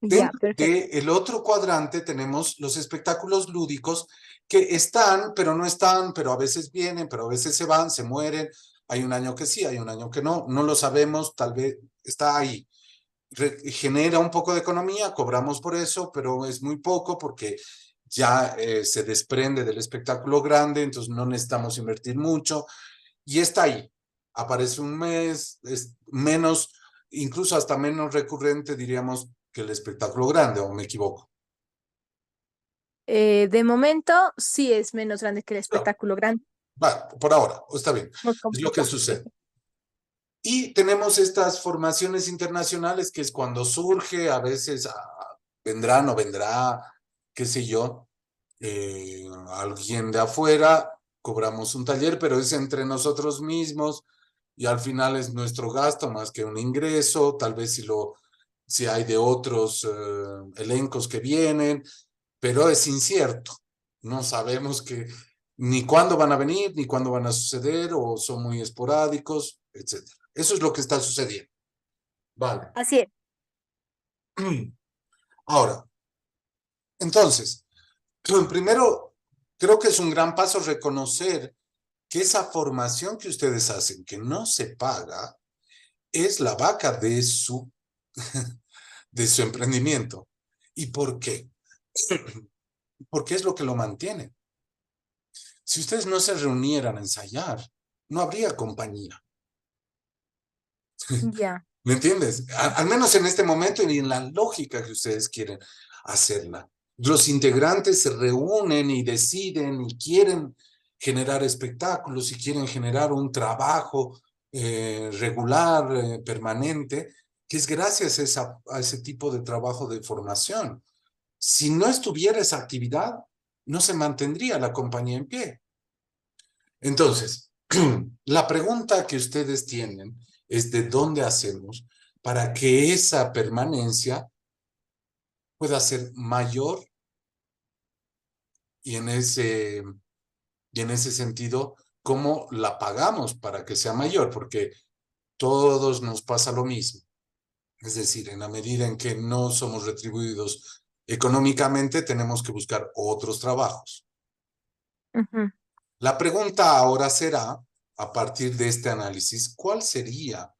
Ya, Dentro perfecto. del otro cuadrante tenemos los espectáculos lúdicos que están, pero no están, pero a veces vienen, pero a veces se van, se mueren. Hay un año que sí, hay un año que no lo sabemos, tal vez está ahí. genera un poco de economía, cobramos por eso, pero es muy poco porque ya se desprende del espectáculo grande, entonces no necesitamos invertir mucho y está ahí. Aparece un mes, es menos, incluso hasta menos recurrente, diríamos, que el espectáculo grande, ¿o me equivoco? De momento, sí es menos grande que el No, espectáculo grande. va, por ahora, está bien, Muy es lo que complicado. sucede. Y tenemos estas formaciones internacionales que es cuando surge, a veces vendrá, no vendrá, qué sé yo, alguien de afuera, cobramos un taller, pero es entre nosotros mismos y al final es nuestro gasto más que un ingreso, tal vez si hay de otros elencos que vienen, pero es incierto. No sabemos ni cuándo van a venir, ni cuándo van a suceder, o son muy esporádicos, etcétera. Eso es lo que está sucediendo. Vale. Así es. Ahora, entonces, primero, creo que es un gran paso reconocer que esa formación que ustedes hacen, que no se paga, es la vaca de su emprendimiento. ¿Y por qué? Porque es lo que lo mantiene. Si ustedes no se reunieran a ensayar, no habría compañía. Ya. ¿Me entiendes? Al menos en este momento y en la lógica que ustedes quieren hacerla. Los integrantes se reúnen y deciden y quieren generar espectáculos y quieren generar un trabajo regular, permanente, que es gracias a ese tipo de trabajo de formación. Si no estuviera esa actividad, no se mantendría la compañía en pie. Entonces, la pregunta que ustedes tienen es de dónde hacemos para que esa permanencia pueda ser mayor y en ese sentido, cómo la pagamos para que sea mayor, porque todos nos pasa lo mismo. Es decir, en la medida en que no somos retribuidos económicamente, tenemos que buscar otros trabajos. Ujú. La pregunta ahora será, a partir de este análisis, ¿cuál sería?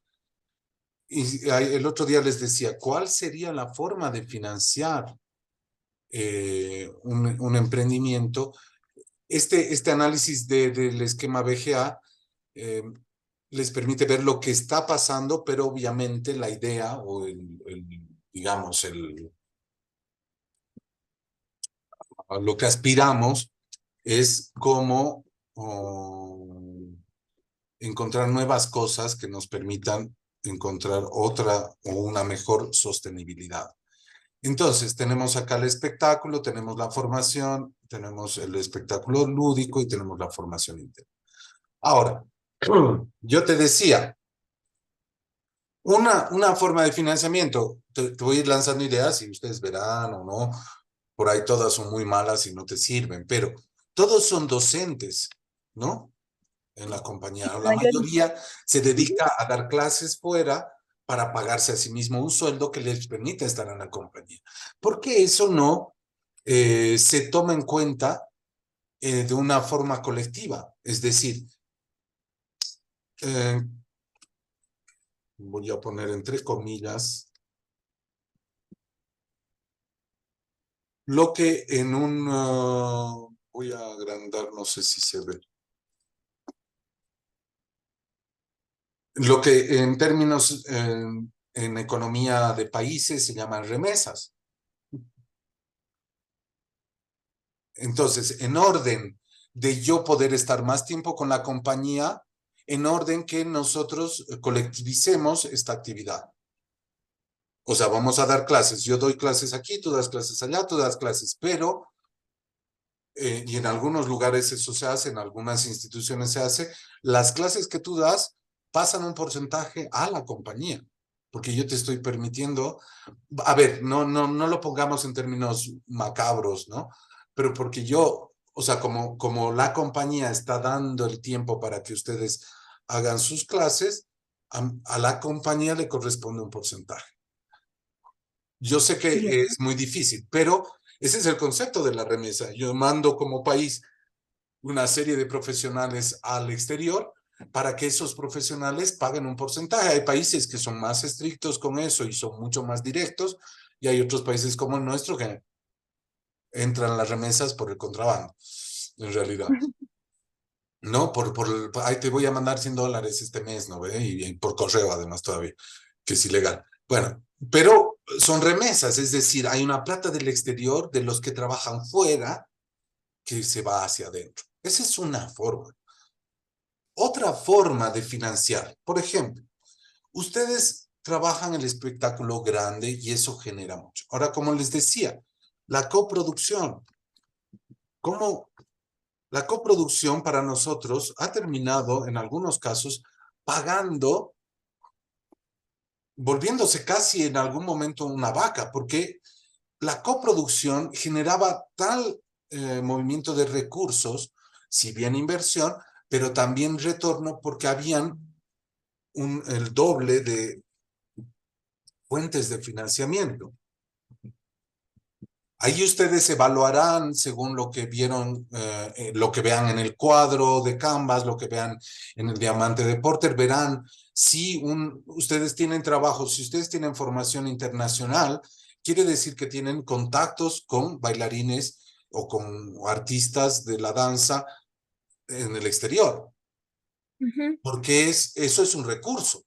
Y el otro día les decía, ¿cuál sería la forma de financiar un emprendimiento? Este análisis del esquema BGA eh, les permite ver lo que está pasando, pero obviamente la idea o digamos, a lo que aspiramos es cómo encontrar nuevas cosas que nos permitan encontrar otra o una mejor sostenibilidad. Entonces, tenemos acá el espectáculo, tenemos la formación, tenemos el espectáculo lúdico y tenemos la formación interna. Ahora, yo te decía, una forma de financiamiento, te voy a ir lanzando ideas y ustedes verán o no, por ahí todas son muy malas y no te sirven, pero todos son docentes, ¿no? En la compañía. La La mayoría. mayoría se dedica a dar clases fuera para pagarse a sí mismo un sueldo que les permite estar en la compañía. ¿Por qué eso no se toma en cuenta de una forma colectiva? Es decir, eh, voy a poner entre comillas, lo que en voy a agrandar, no sé si se ve. Lo que en términos en economía de países se llaman remesas. Entonces, en orden de yo poder estar más tiempo con la compañía, en orden que nosotros colectivicemos esta actividad. O sea, vamos a dar clases. Yo doy clases aquí, tú das clases allá, tú das clases, pero, y en algunos lugares eso se hace, en algunas instituciones se hace, las clases que tú das pasan un porcentaje a la compañía, porque yo te estoy permitiendo, a ver, no lo pongamos en términos macabros, ¿no? Pero porque yo, o sea, como la compañía está dando el tiempo para que ustedes hagan sus clases, a la compañía le corresponde un porcentaje. Yo sé Ya. que es muy difícil, pero ese es el concepto de la remesa. Yo mando como país una serie de profesionales al exterior, para que esos profesionales paguen un porcentaje. Hay países que son más estrictos con eso y son mucho más directos, y hay otros países como el nuestro que entran las remesas por el contrabando, en realidad. No, ahí te voy a mandar $100 este mes, ¿no ve? Y por correo además todavía, que es ilegal. Bueno, pero son remesas, es decir, hay una plata del exterior de los que trabajan fuera que se va hacia adentro. Esa es una forma. Otra forma de financiar, por ejemplo, ustedes trabajan el espectáculo grande y eso genera mucho. Ahora, como les decía, la coproducción, ¿cómo? La coproducción para nosotros ha terminado en algunos casos pagando, volviéndose casi en algún momento una vaca, porque la coproducción generaba tal movimiento de recursos, si bien inversión, pero también retorno, porque habían el doble de fuentes de financiamiento. Ahí ustedes evaluarán según lo que vieron, lo que vean en el cuadro de Canvas, lo que vean en el diamante de Porter, verán si ustedes tienen trabajo, si ustedes tienen formación internacional, quiere decir que tienen contactos con bailarines o con artistas de la danza en el exterior, porque eso es un recurso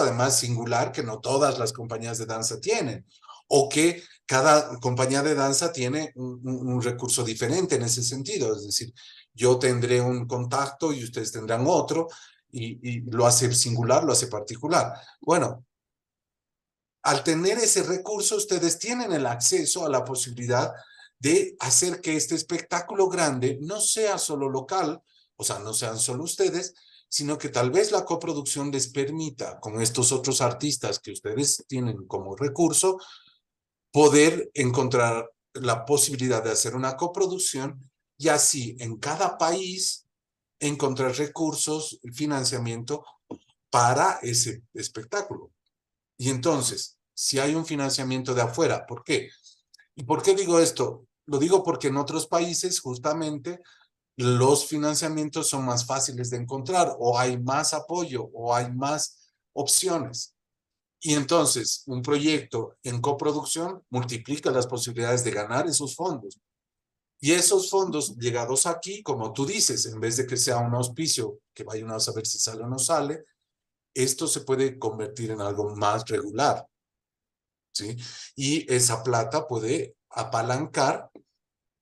además singular que no todas las compañías de danza tienen, o que cada compañía de danza tiene un recurso diferente en ese sentido, es decir, yo tendré un contacto y ustedes tendrán otro, y lo hace singular, lo hace particular. Bueno, al tener ese recurso, ustedes tienen el acceso a la posibilidad de hacer que este espectáculo grande no sea solo local, o sea, no sean solo ustedes, sino que tal vez la coproducción les permita, con estos otros artistas que ustedes tienen como recurso, poder encontrar la posibilidad de hacer una coproducción y así en cada país encontrar recursos, financiamiento para ese espectáculo. Y entonces, si hay un financiamiento de afuera, ¿por qué? ¿Y por qué digo esto? Lo digo porque en otros países justamente los financiamientos son más fáciles de encontrar, o hay más apoyo, o hay más opciones. Y entonces, un proyecto en coproducción multiplica las posibilidades de ganar esos fondos. Y esos fondos llegados aquí, como tú dices, en vez de que sea un auspicio que vayan a saber si sale o no sale, esto se puede convertir en algo más regular, ¿sí? Y esa plata puede apalancar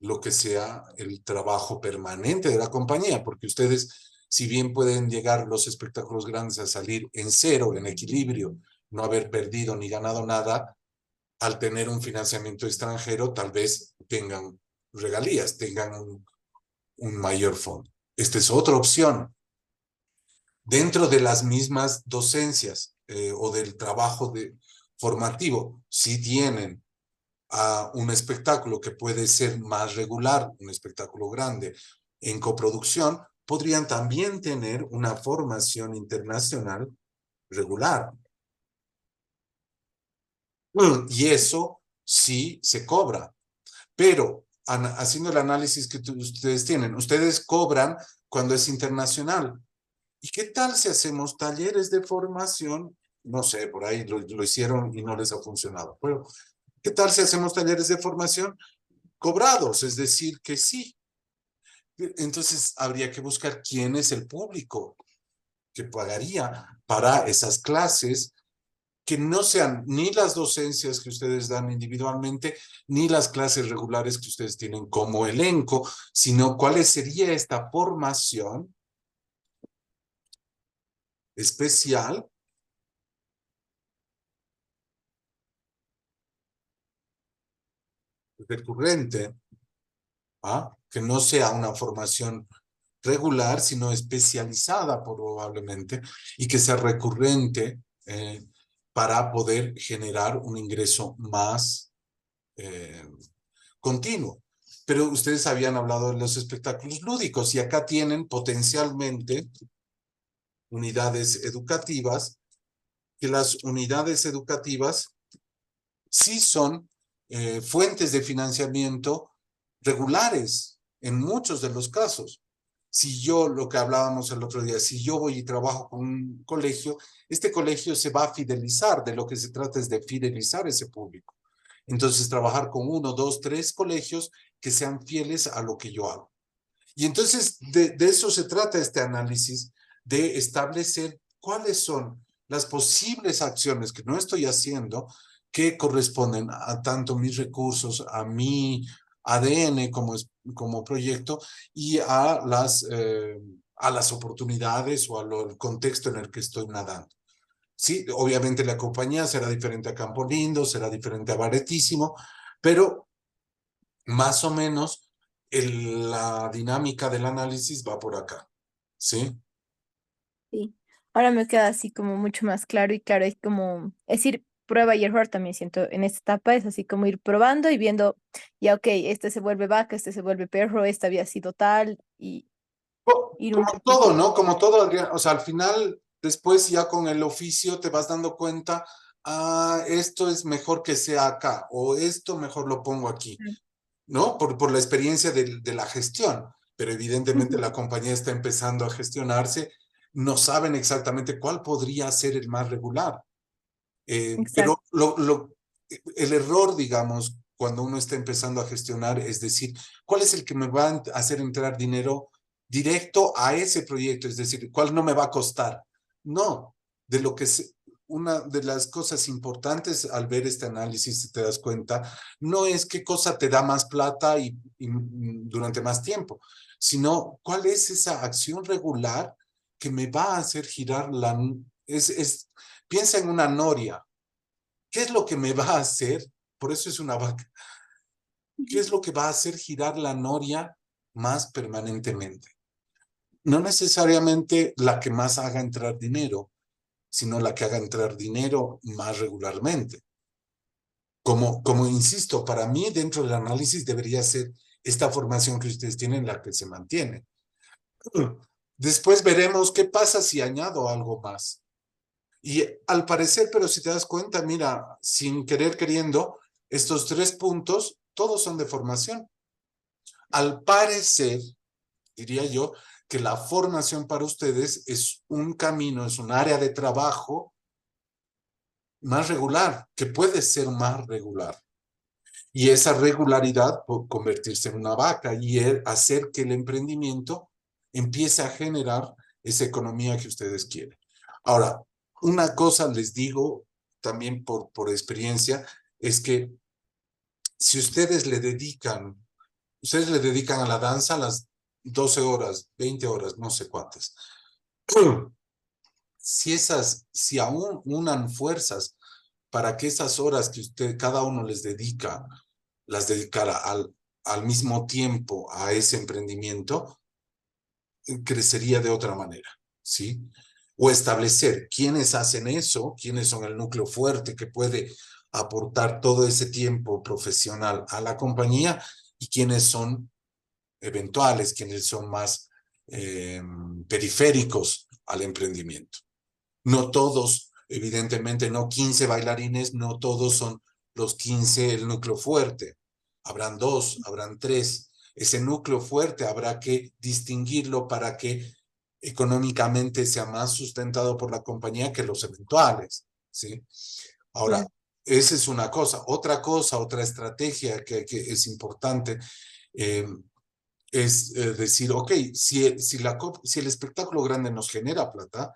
lo que sea el trabajo permanente de la compañía, porque ustedes, si bien pueden llegar los espectáculos grandes a salir en cero, en equilibrio, no haber perdido ni ganado nada, al tener un financiamiento extranjero, tal vez tengan regalías, tengan un mayor fondo. Esta es otra opción. Dentro de las mismas docencias o del trabajo formativo, si tienen a un espectáculo que puede ser más regular, un espectáculo grande en coproducción, podrían también tener una formación internacional regular. Y eso sí se cobra. Pero haciendo el análisis que ustedes tienen, ustedes cobran cuando es internacional. ¿Y qué tal si hacemos talleres de formación? No sé, por ahí lo hicieron y no les ha funcionado. Pero, ¿qué tal si hacemos talleres de formación cobrados? Es decir, que sí. Entonces, habría que buscar quién es el público que pagaría para esas clases, que no sean ni las docencias que ustedes dan individualmente, ni las clases regulares que ustedes tienen como elenco, sino cuál sería esta formación especial recurrente, que no sea una formación regular, sino especializada probablemente, y que sea recurrente para poder generar un ingreso más continuo. Pero ustedes habían hablado de los espectáculos lúdicos y acá tienen potencialmente unidades educativas, que las unidades educativas sí son fuentes de financiamiento regulares en muchos de los casos. Si yo, lo que hablábamos el otro día, si yo voy y trabajo con un colegio, este colegio se va a fidelizar, de lo que se trata es de fidelizar ese público. Entonces, trabajar con 1, 2, 3 colegios que sean fieles a lo que yo hago. Y entonces, de eso se trata este análisis, de establecer cuáles son las posibles acciones que no estoy haciendo que corresponden a tanto mis recursos, a mi ADN como proyecto y a las oportunidades o al contexto en el que estoy nadando. Sí, obviamente la compañía será diferente a Campo Lindo, será diferente a Baretísimo, pero más o menos la dinámica del análisis va por acá, ¿sí? Sí. Ahora me queda así como mucho más claro y claro, es como, es ir prueba y error también siento en esta etapa, es así como ir probando y viendo, ya ok, este se vuelve vaca, este se vuelve perro, esta había sido tal y ir un Como todo, poquito. ¿no? Como todo, Adrián, o sea, al final, después ya con el oficio te vas dando cuenta, esto es mejor que sea acá, o esto mejor lo pongo aquí, ¿no? Por la experiencia de la gestión, pero evidentemente Ujú. la compañía está empezando a gestionarse, no saben exactamente cuál podría ser el más regular. Exacto. Pero el error, digamos, cuando uno está empezando a gestionar, es decir, ¿cuál es el que me va a hacer entrar dinero directo a ese proyecto? Es decir, ¿cuál no me va a costar? No, de lo que es una de las cosas importantes al ver este análisis, si te das cuenta, no es qué cosa te da más plata y durante más tiempo, sino cuál es esa acción regular que me va a hacer girar piensa en una noria. ¿Qué es lo que me va a hacer? Por eso es una vaca. ¿Qué es lo que va a hacer girar la noria más permanentemente? No necesariamente la que más haga entrar dinero, sino la que haga entrar dinero más regularmente. Como insisto, para mí dentro del análisis debería ser esta formación que ustedes tienen la que se mantiene. Después veremos qué pasa si añado algo más. Y al parecer, pero si te das cuenta, mira, sin querer queriendo, estos 3 puntos, todos son de formación. Al parecer, diría yo, que la formación para ustedes es un camino, es un área de trabajo más regular, que puede ser más regular. Y esa regularidad puede convertirse en una vaca y hacer que el emprendimiento empiece a generar esa economía que ustedes quieren. Ahora, una cosa les digo también por experiencia, es que si ustedes le dedican a la danza las 12 horas, 20 horas, no sé cuántas. Si aún unan fuerzas para que esas horas que cada uno les dedica, las dedicara al mismo tiempo a ese emprendimiento, crecería de otra manera, ¿sí? O establecer quiénes hacen eso, quiénes son el núcleo fuerte que puede aportar todo ese tiempo profesional a la compañía y quiénes son eventuales, quiénes son más periféricos al emprendimiento. No todos, evidentemente, no 15 bailarines, no todos son los 15 el núcleo fuerte. Habrán 2, habrán 3. Ese núcleo fuerte habrá que distinguirlo para que económicamente sea más sustentado por la compañía que los eventuales, ¿sí? Ahora, Claro. esa es una cosa. Otra cosa, otra estrategia que es importante eh, es decir, ok, si el espectáculo grande nos genera plata,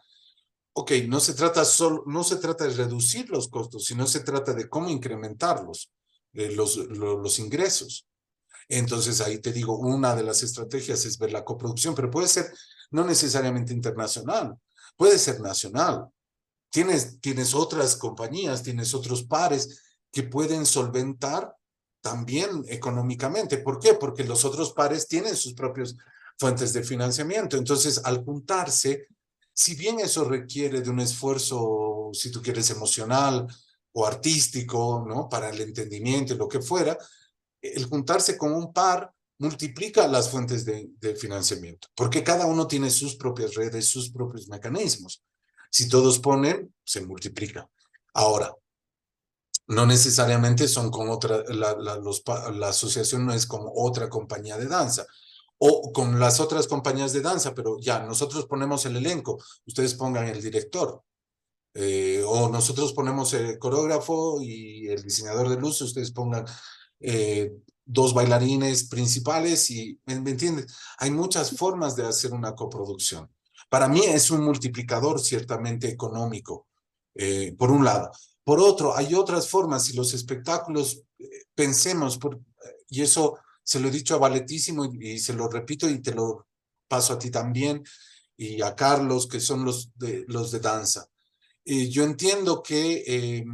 ok, no se trata de reducir los costos, sino se trata de cómo incrementarlos, los ingresos. Entonces ahí te digo, una de las estrategias es ver la coproducción, pero puede ser no necesariamente internacional, puede ser nacional. Tienes otras compañías, tienes otros pares que pueden solventar también económicamente. ¿Por qué? Porque los otros pares tienen sus propias fuentes de financiamiento. Entonces, al juntarse, si bien eso requiere de un esfuerzo, si tú quieres, emocional o artístico, ¿no? Para el entendimiento y lo que fuera, el juntarse con un par multiplica las fuentes de financiamiento, porque cada uno tiene sus propias redes, sus propios mecanismos. Si todos ponen, se multiplica. Ahora, no necesariamente son con otra, la asociación no es con otra compañía de danza. O con las otras compañías de danza, pero ya, nosotros ponemos el elenco, ustedes pongan el director. O nosotros ponemos el coreógrafo y el diseñador de luz, ustedes pongan eh, dos bailarines principales y, ¿me entiendes? Hay muchas formas de hacer una coproducción. Para mí es un multiplicador ciertamente económico, por un lado. Por otro, hay otras formas, si los espectáculos, pensemos, y eso se lo he dicho a Valetísimo y se lo repito y te lo paso a ti también, y a Carlos, que son los de danza. Yo entiendo que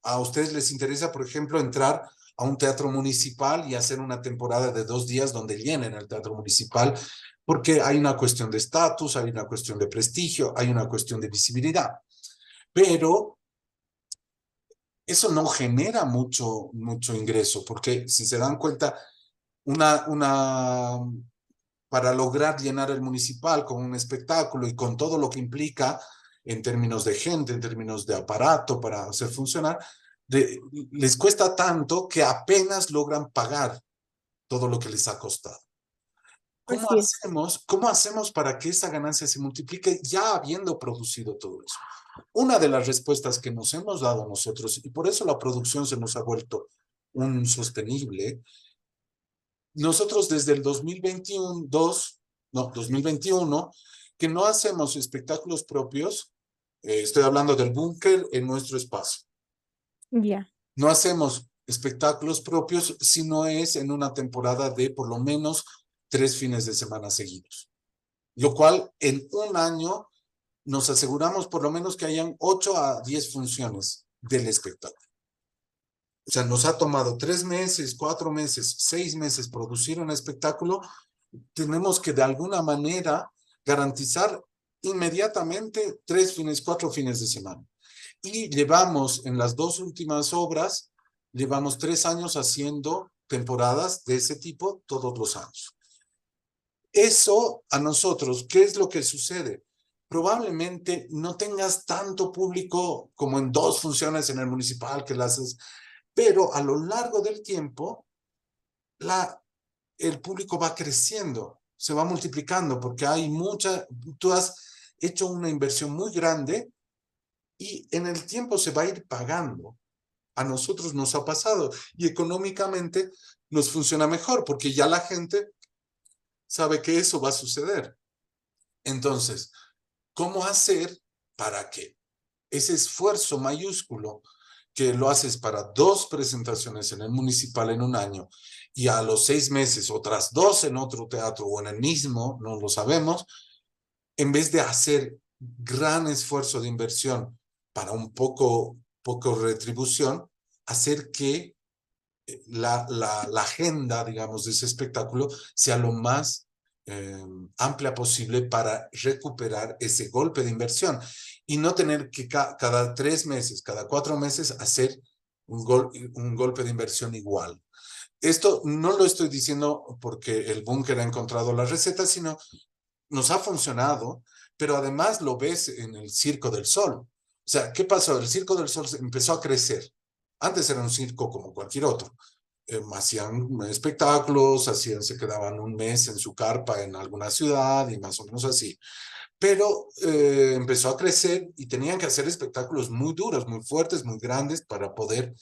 a ustedes les interesa, por ejemplo, entrar a un teatro municipal y hacer una temporada de 2 días donde llenen el teatro municipal, porque hay una cuestión de estatus, hay una cuestión de prestigio, hay una cuestión de visibilidad. Pero eso no genera mucho ingreso, porque si se dan cuenta, para lograr llenar el municipal con un espectáculo y con todo lo que implica en términos de gente, en términos de aparato para hacer funcionar, les cuesta tanto que apenas logran pagar todo lo que les ha costado. Así es. ¿Cómo hacemos para que esa ganancia se multiplique ya habiendo producido todo eso? Una de las respuestas que nos hemos dado nosotros, y por eso la producción se nos ha vuelto un sostenible, nosotros desde el 2021, que no hacemos espectáculos propios, estoy hablando del búnker en nuestro espacio. Ya. No hacemos espectáculos propios si no es en una temporada de por lo menos 3 fines de semana seguidos. Lo cual en un año nos aseguramos por lo menos que hayan 8 a 10 funciones del espectáculo. O sea, nos ha tomado 3 meses, 4 meses, 6 meses producir un espectáculo. Tenemos que de alguna manera garantizar inmediatamente 4 fines de semana. Y llevamos en las 2 últimas obras, llevamos 3 años haciendo temporadas de ese tipo todos los años. Eso a nosotros, ¿qué es lo que sucede? Probablemente no tengas tanto público como en 2 funciones en el municipal que las haces, pero a lo largo del tiempo, el público va creciendo, se va multiplicando, porque tú has hecho una inversión muy grande y en el tiempo se va a ir pagando. A nosotros nos ha pasado y económicamente nos funciona mejor, porque ya la gente sabe que eso va a suceder. Entonces, ¿cómo hacer para que ese esfuerzo mayúsculo que lo haces para 2 presentaciones en el municipal en un año y a los 6 meses otras 2 en otro teatro o en el mismo, no lo sabemos, en vez de hacer gran esfuerzo de inversión para un poco retribución, hacer que la agenda, digamos, de ese espectáculo sea lo más amplia posible para recuperar ese golpe de inversión y no tener que cada 3 meses, cada 4 meses hacer un golpe de inversión igual. Esto no lo estoy diciendo porque el búnker ha encontrado la receta, sino nos ha funcionado, pero además lo ves en el Circo del Sol. O sea, ¿qué pasó? El Circo del Sol empezó a crecer. Antes era un circo como cualquier otro. Hacían espectáculos, se quedaban un mes en su carpa en alguna ciudad y más o menos así. Pero empezó a crecer y tenían que hacer espectáculos muy duros, muy fuertes, muy grandes para poder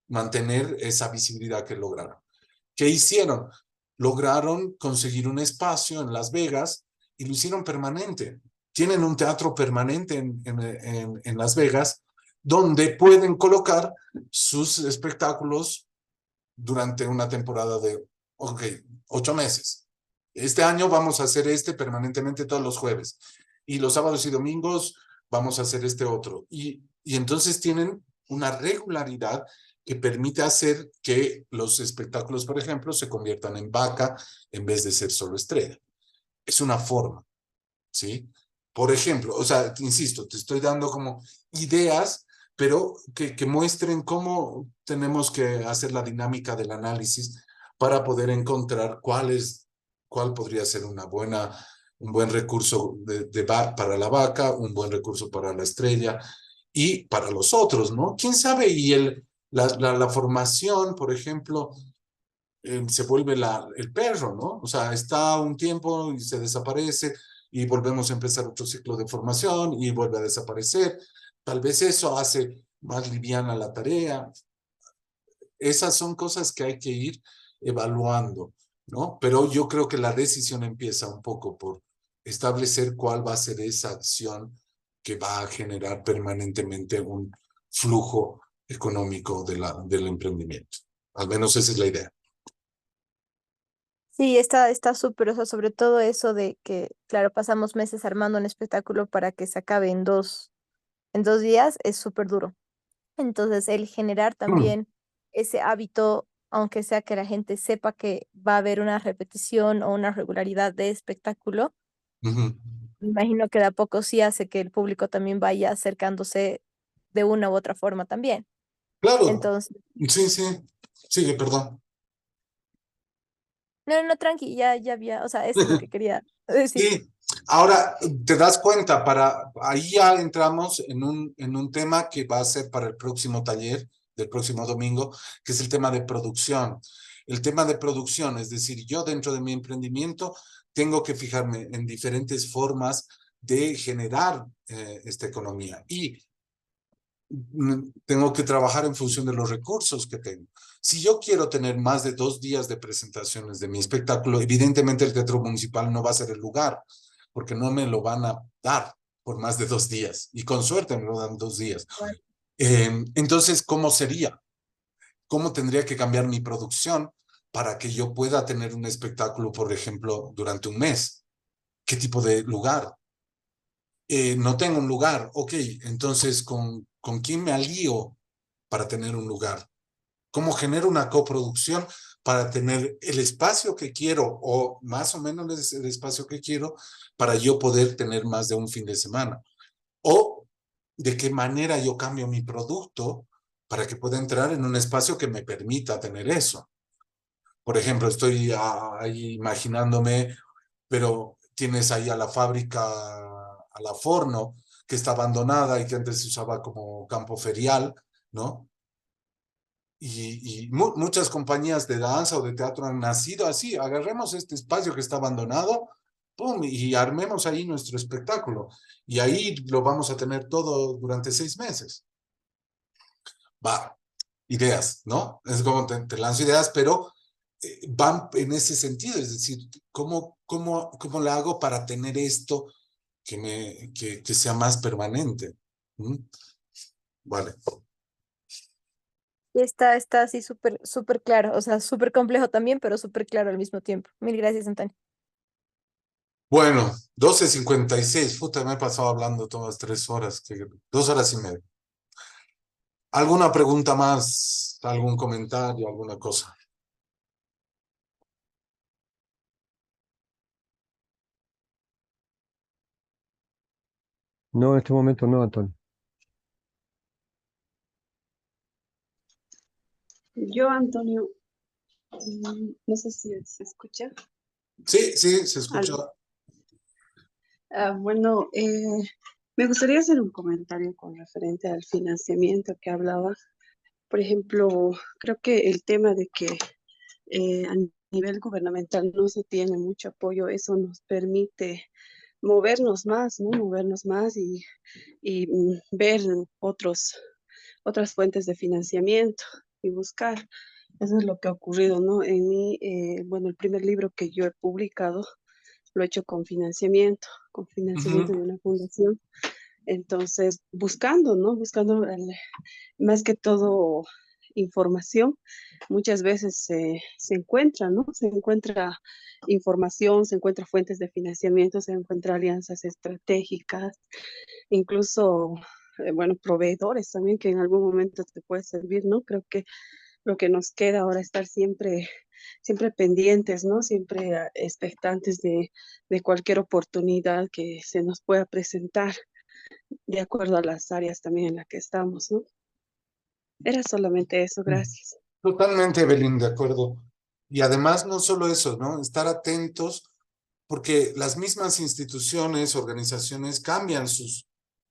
mantener esa visibilidad que lograron. ¿Qué hicieron? Lograron conseguir un espacio en Las Vegas y lo hicieron permanente. Tienen un teatro permanente en Las Vegas donde pueden colocar sus espectáculos durante una temporada de 8 meses. Este año vamos a hacer permanentemente todos los jueves. Y los sábados y domingos vamos a hacer este otro. Y entonces tienen una regularidad que permite hacer que los espectáculos, por ejemplo, se conviertan en vaca en vez de ser solo estrella. Es una forma, ¿sí? Por ejemplo, o sea, te insisto, te estoy dando como ideas, pero que muestren cómo tenemos que hacer la dinámica del análisis para poder encontrar cuál podría ser un buen recurso para la vaca, un buen recurso para la estrella y para los otros, ¿no? ¿Quién sabe? Y la formación, por ejemplo, se vuelve el perro, ¿no? O sea, está un tiempo y se desaparece y volvemos a empezar otro ciclo de formación y vuelve a desaparecer. Tal vez eso hace más liviana la tarea. Esas son cosas que hay que ir evaluando, ¿no? Pero yo creo que la decisión empieza un poco por establecer cuál va a ser esa acción que va a generar permanentemente un flujo económico del emprendimiento. Al menos esa es la idea. Sí, está súper, o sea, sobre todo eso de que, claro, pasamos meses armando un espectáculo para que se acabe en 2 días, es súper duro. Entonces, el generar también ese hábito, aunque sea que la gente sepa que va a haber una repetición o una regularidad de espectáculo, Ujú. me imagino que de a poco sí hace que el público también vaya acercándose de una u otra forma también. Claro, Entonces, sí, sí. Sigue, perdón. no, no, tranqui, ya había, o sea, eso es lo que quería decir. Sí, ahora te das cuenta, ahí ya entramos en un tema que va a ser para el próximo taller del próximo domingo, que es el tema de producción. El tema de producción, es decir, yo dentro de mi emprendimiento tengo que fijarme en diferentes formas de generar esta economía y tengo que trabajar en función de los recursos que tengo. Si yo quiero tener más de 2 días de presentaciones de mi espectáculo, evidentemente el Teatro Municipal no va a ser el lugar, porque no me lo van a dar por más de 2 días. Y con suerte me lo dan 2 días. Igual. Entonces, ¿cómo sería? ¿Cómo tendría que cambiar mi producción para que yo pueda tener un espectáculo, por ejemplo, durante un mes? ¿Qué tipo de lugar? No tengo un lugar. Ok, entonces, ¿con quién me alío para tener un lugar? ¿Cómo genero una coproducción para tener el espacio que quiero o más o menos el espacio que quiero para yo poder tener más de un fin de semana? ¿O de qué manera yo cambio mi producto para que pueda entrar en un espacio que me permita tener eso? Por ejemplo, estoy ahí imaginándome, pero tienes ahí a la fábrica, a la Forno, que está abandonada y que antes se usaba como campo ferial, ¿no? Y muchas compañías de danza o de teatro han nacido así. Agarremos este espacio que está abandonado, ¡pum! Y armemos ahí nuestro espectáculo. Y ahí lo vamos a tener todo durante 6 meses. Va, ideas, ¿no? Es como te lanzo ideas, pero van en ese sentido. Es decir, ¿cómo le hago para tener esto que sea más permanente? ¿Mm? Vale. Está así súper, súper claro, o sea, súper complejo también, pero súper claro al mismo tiempo. Mil gracias, Antonio. Bueno, 12:56. Puta, me he pasado hablando todas 3 horas, 2 horas y media. ¿Alguna pregunta más? ¿Algún comentario? ¿Alguna cosa? No, en este momento no, Antonio. Yo, Antonio, no sé si se escucha. Sí, sí, se escucha. Algo. Bueno, me gustaría hacer un comentario con referente al financiamiento que hablaba. Por ejemplo, creo que el tema de que a nivel gubernamental no se tiene mucho apoyo, eso nos permite movernos más, ¿no? Movernos más y ver otras fuentes de financiamiento y buscar. Eso es lo que ha ocurrido, ¿no? En mí, bueno, el primer libro que yo he publicado lo he hecho con financiamiento Ujú. de una fundación. Entonces, buscando, ¿no? Buscando más que todo información, muchas veces se encuentra, ¿no? Se encuentra información, se encuentra fuentes de financiamiento, se encuentra alianzas estratégicas, incluso, bueno, proveedores también que en algún momento te puede servir, ¿no? Creo que lo que nos queda ahora es estar siempre pendientes, ¿no? Siempre expectantes de cualquier oportunidad que se nos pueda presentar, de acuerdo a las áreas también en las que estamos, ¿no? Era solamente eso, gracias. Totalmente, Evelyn, de acuerdo. Y además, no solo eso, ¿no? Estar atentos, porque las mismas instituciones, organizaciones cambian sus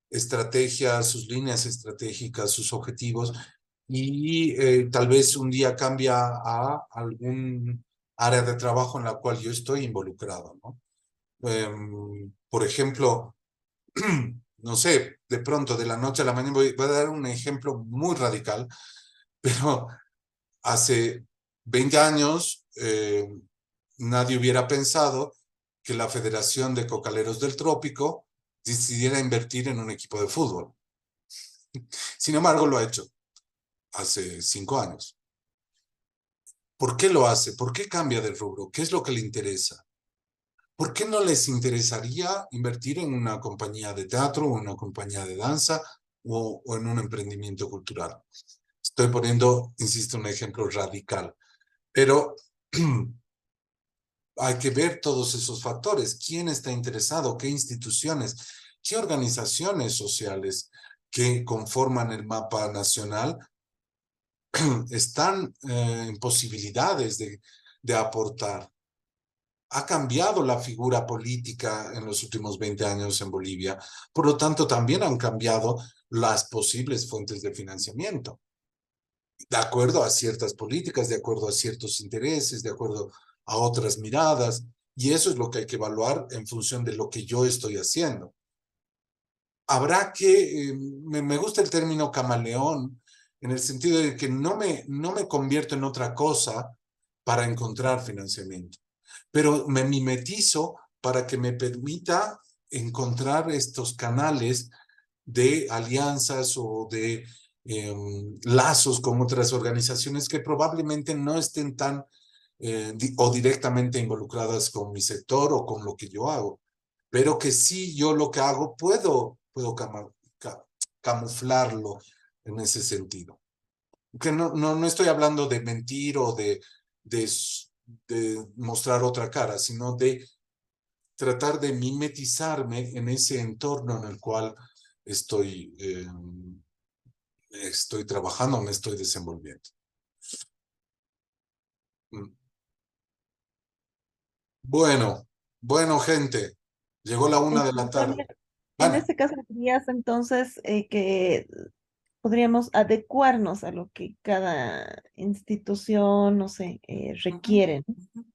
estrategias, sus líneas estratégicas, sus objetivos, y tal vez un día cambia a algún área de trabajo en la cual yo estoy involucrado, ¿no? Por ejemplo, no sé, de pronto, de la noche a la mañana, voy a dar un ejemplo muy radical, pero hace 20 años nadie hubiera pensado que la Federación de Cocaleros del Trópico decidiera invertir en un equipo de fútbol. Sin embargo, lo ha hecho hace 5 años. ¿Por qué lo hace? ¿Por qué cambia de rubro? ¿Qué es lo que le interesa? ¿Por qué no les interesaría invertir en una compañía de teatro o en una compañía de danza o en un emprendimiento cultural? Estoy poniendo, insisto, un ejemplo radical, pero hay que ver todos esos factores. ¿Quién está interesado? ¿Qué instituciones? ¿Qué organizaciones sociales que conforman el mapa nacional están en posibilidades de aportar? Ha cambiado la figura política en los últimos 20 años en Bolivia. Por lo tanto, también han cambiado las posibles fuentes de financiamiento, de acuerdo a ciertas políticas, de acuerdo a ciertos intereses, de acuerdo a otras miradas. Y eso es lo que hay que evaluar en función de lo que yo estoy haciendo. Habrá que, me gusta el término camaleón, en el sentido de que no me convierto en otra cosa para encontrar financiamiento, pero me mimetizo para que me permita encontrar estos canales de alianzas o de lazos con otras organizaciones que probablemente no estén tan o directamente involucradas con mi sector o con lo que yo hago, pero que sí yo lo que hago puedo camuflarlo en ese sentido. Que no estoy hablando de mentir o de, de mostrar otra cara, sino de tratar de mimetizarme en ese entorno en el cual estoy trabajando, me estoy desenvolviendo. Bueno, bueno, gente, llegó la 1 de la tarde. Antonio, en Ana, este caso dirías entonces que podríamos adecuarnos a lo que cada institución, no sé, requiere, ¿no?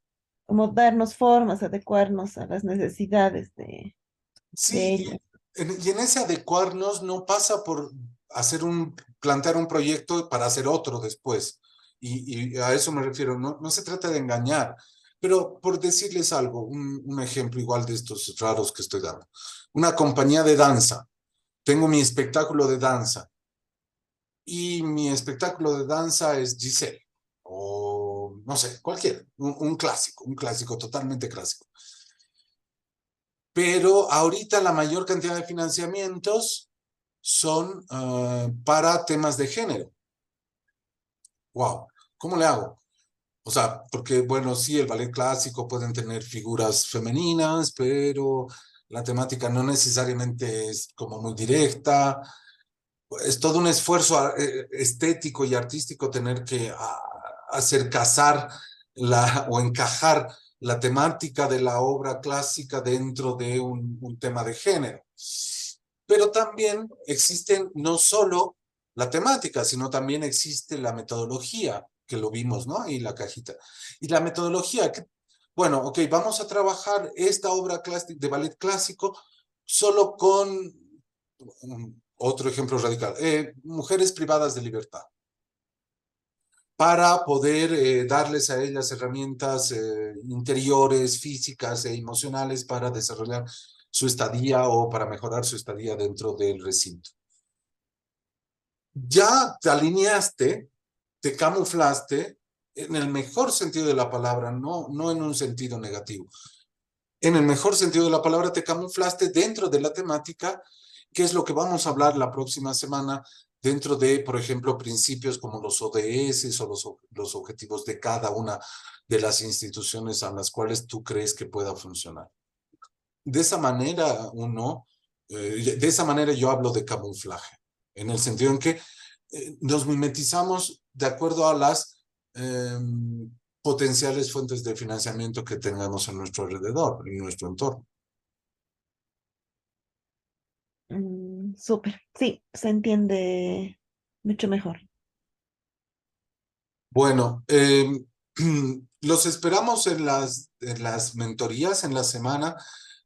Como darnos formas, adecuarnos a las necesidades de sí, ellas. y en ese adecuarnos no pasa por plantear un proyecto para hacer otro después. Y a eso me refiero, no se trata de engañar, pero por decirles algo, un ejemplo igual de estos raros que estoy dando. Una compañía de danza, tengo mi espectáculo de danza y mi espectáculo de danza es Giselle, o no sé, cualquiera, un clásico, totalmente clásico. Pero ahorita la mayor cantidad de financiamientos son para temas de género. Wow, ¿cómo le hago? O sea, porque bueno, sí, el ballet clásico pueden tener figuras femeninas, pero la temática no necesariamente es como muy directa. Es todo un esfuerzo estético y artístico tener que hacer casar o encajar la temática de la obra clásica dentro de un tema de género. Pero también existen no solo la temática, sino también existe la metodología, que lo vimos, ¿no? Y la cajita. Y la metodología, bueno, ok, vamos a trabajar esta obra de ballet clásico solo con otro ejemplo radical, mujeres privadas de libertad, para poder darles a ellas herramientas interiores, físicas e emocionales para desarrollar su estadía o para mejorar su estadía dentro del recinto. Ya te alineaste, te camuflaste en el mejor sentido de la palabra, no en un sentido negativo. En el mejor sentido de la palabra, te camuflaste dentro de la temática, que es lo que vamos a hablar la próxima semana, dentro de, por ejemplo, principios como los ODS o los objetivos de cada una de las instituciones a las cuales tú crees que pueda funcionar. De esa manera, de esa manera yo hablo de camuflaje, en el sentido en que nos mimetizamos de acuerdo a las potenciales fuentes de financiamiento que tengamos a nuestro alrededor, en nuestro entorno. Súper, sí, se entiende mucho mejor. Bueno, los esperamos en las mentorías en la semana.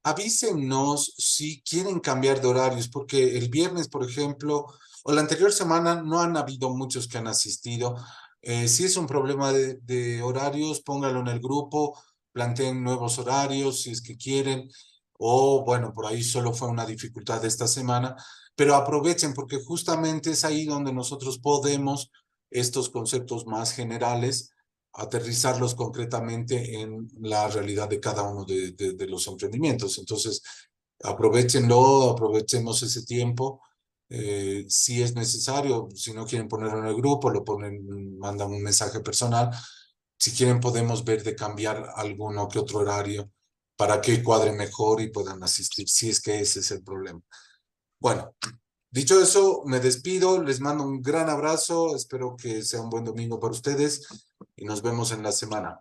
Avísenos si quieren cambiar de horarios, porque el viernes, por ejemplo, o la anterior semana, no han habido muchos que han asistido. Si es un problema de horarios, pónganlo en el grupo, planteen nuevos horarios si es que quieren, o bueno, por ahí solo fue una dificultad de esta semana, pero aprovechen porque justamente es ahí donde nosotros podemos estos conceptos más generales, aterrizarlos concretamente en la realidad de cada uno de los emprendimientos. Entonces, aprovechenlo, aprovechemos ese tiempo. Si es necesario, si no quieren ponerlo en el grupo, lo ponen, mandan un mensaje personal. Si quieren, podemos ver de cambiar alguno que otro horario para que cuadre mejor y puedan asistir, si es que ese es el problema. Bueno, dicho eso, me despido, les mando un gran abrazo, espero que sea un buen domingo para ustedes y nos vemos en la semana.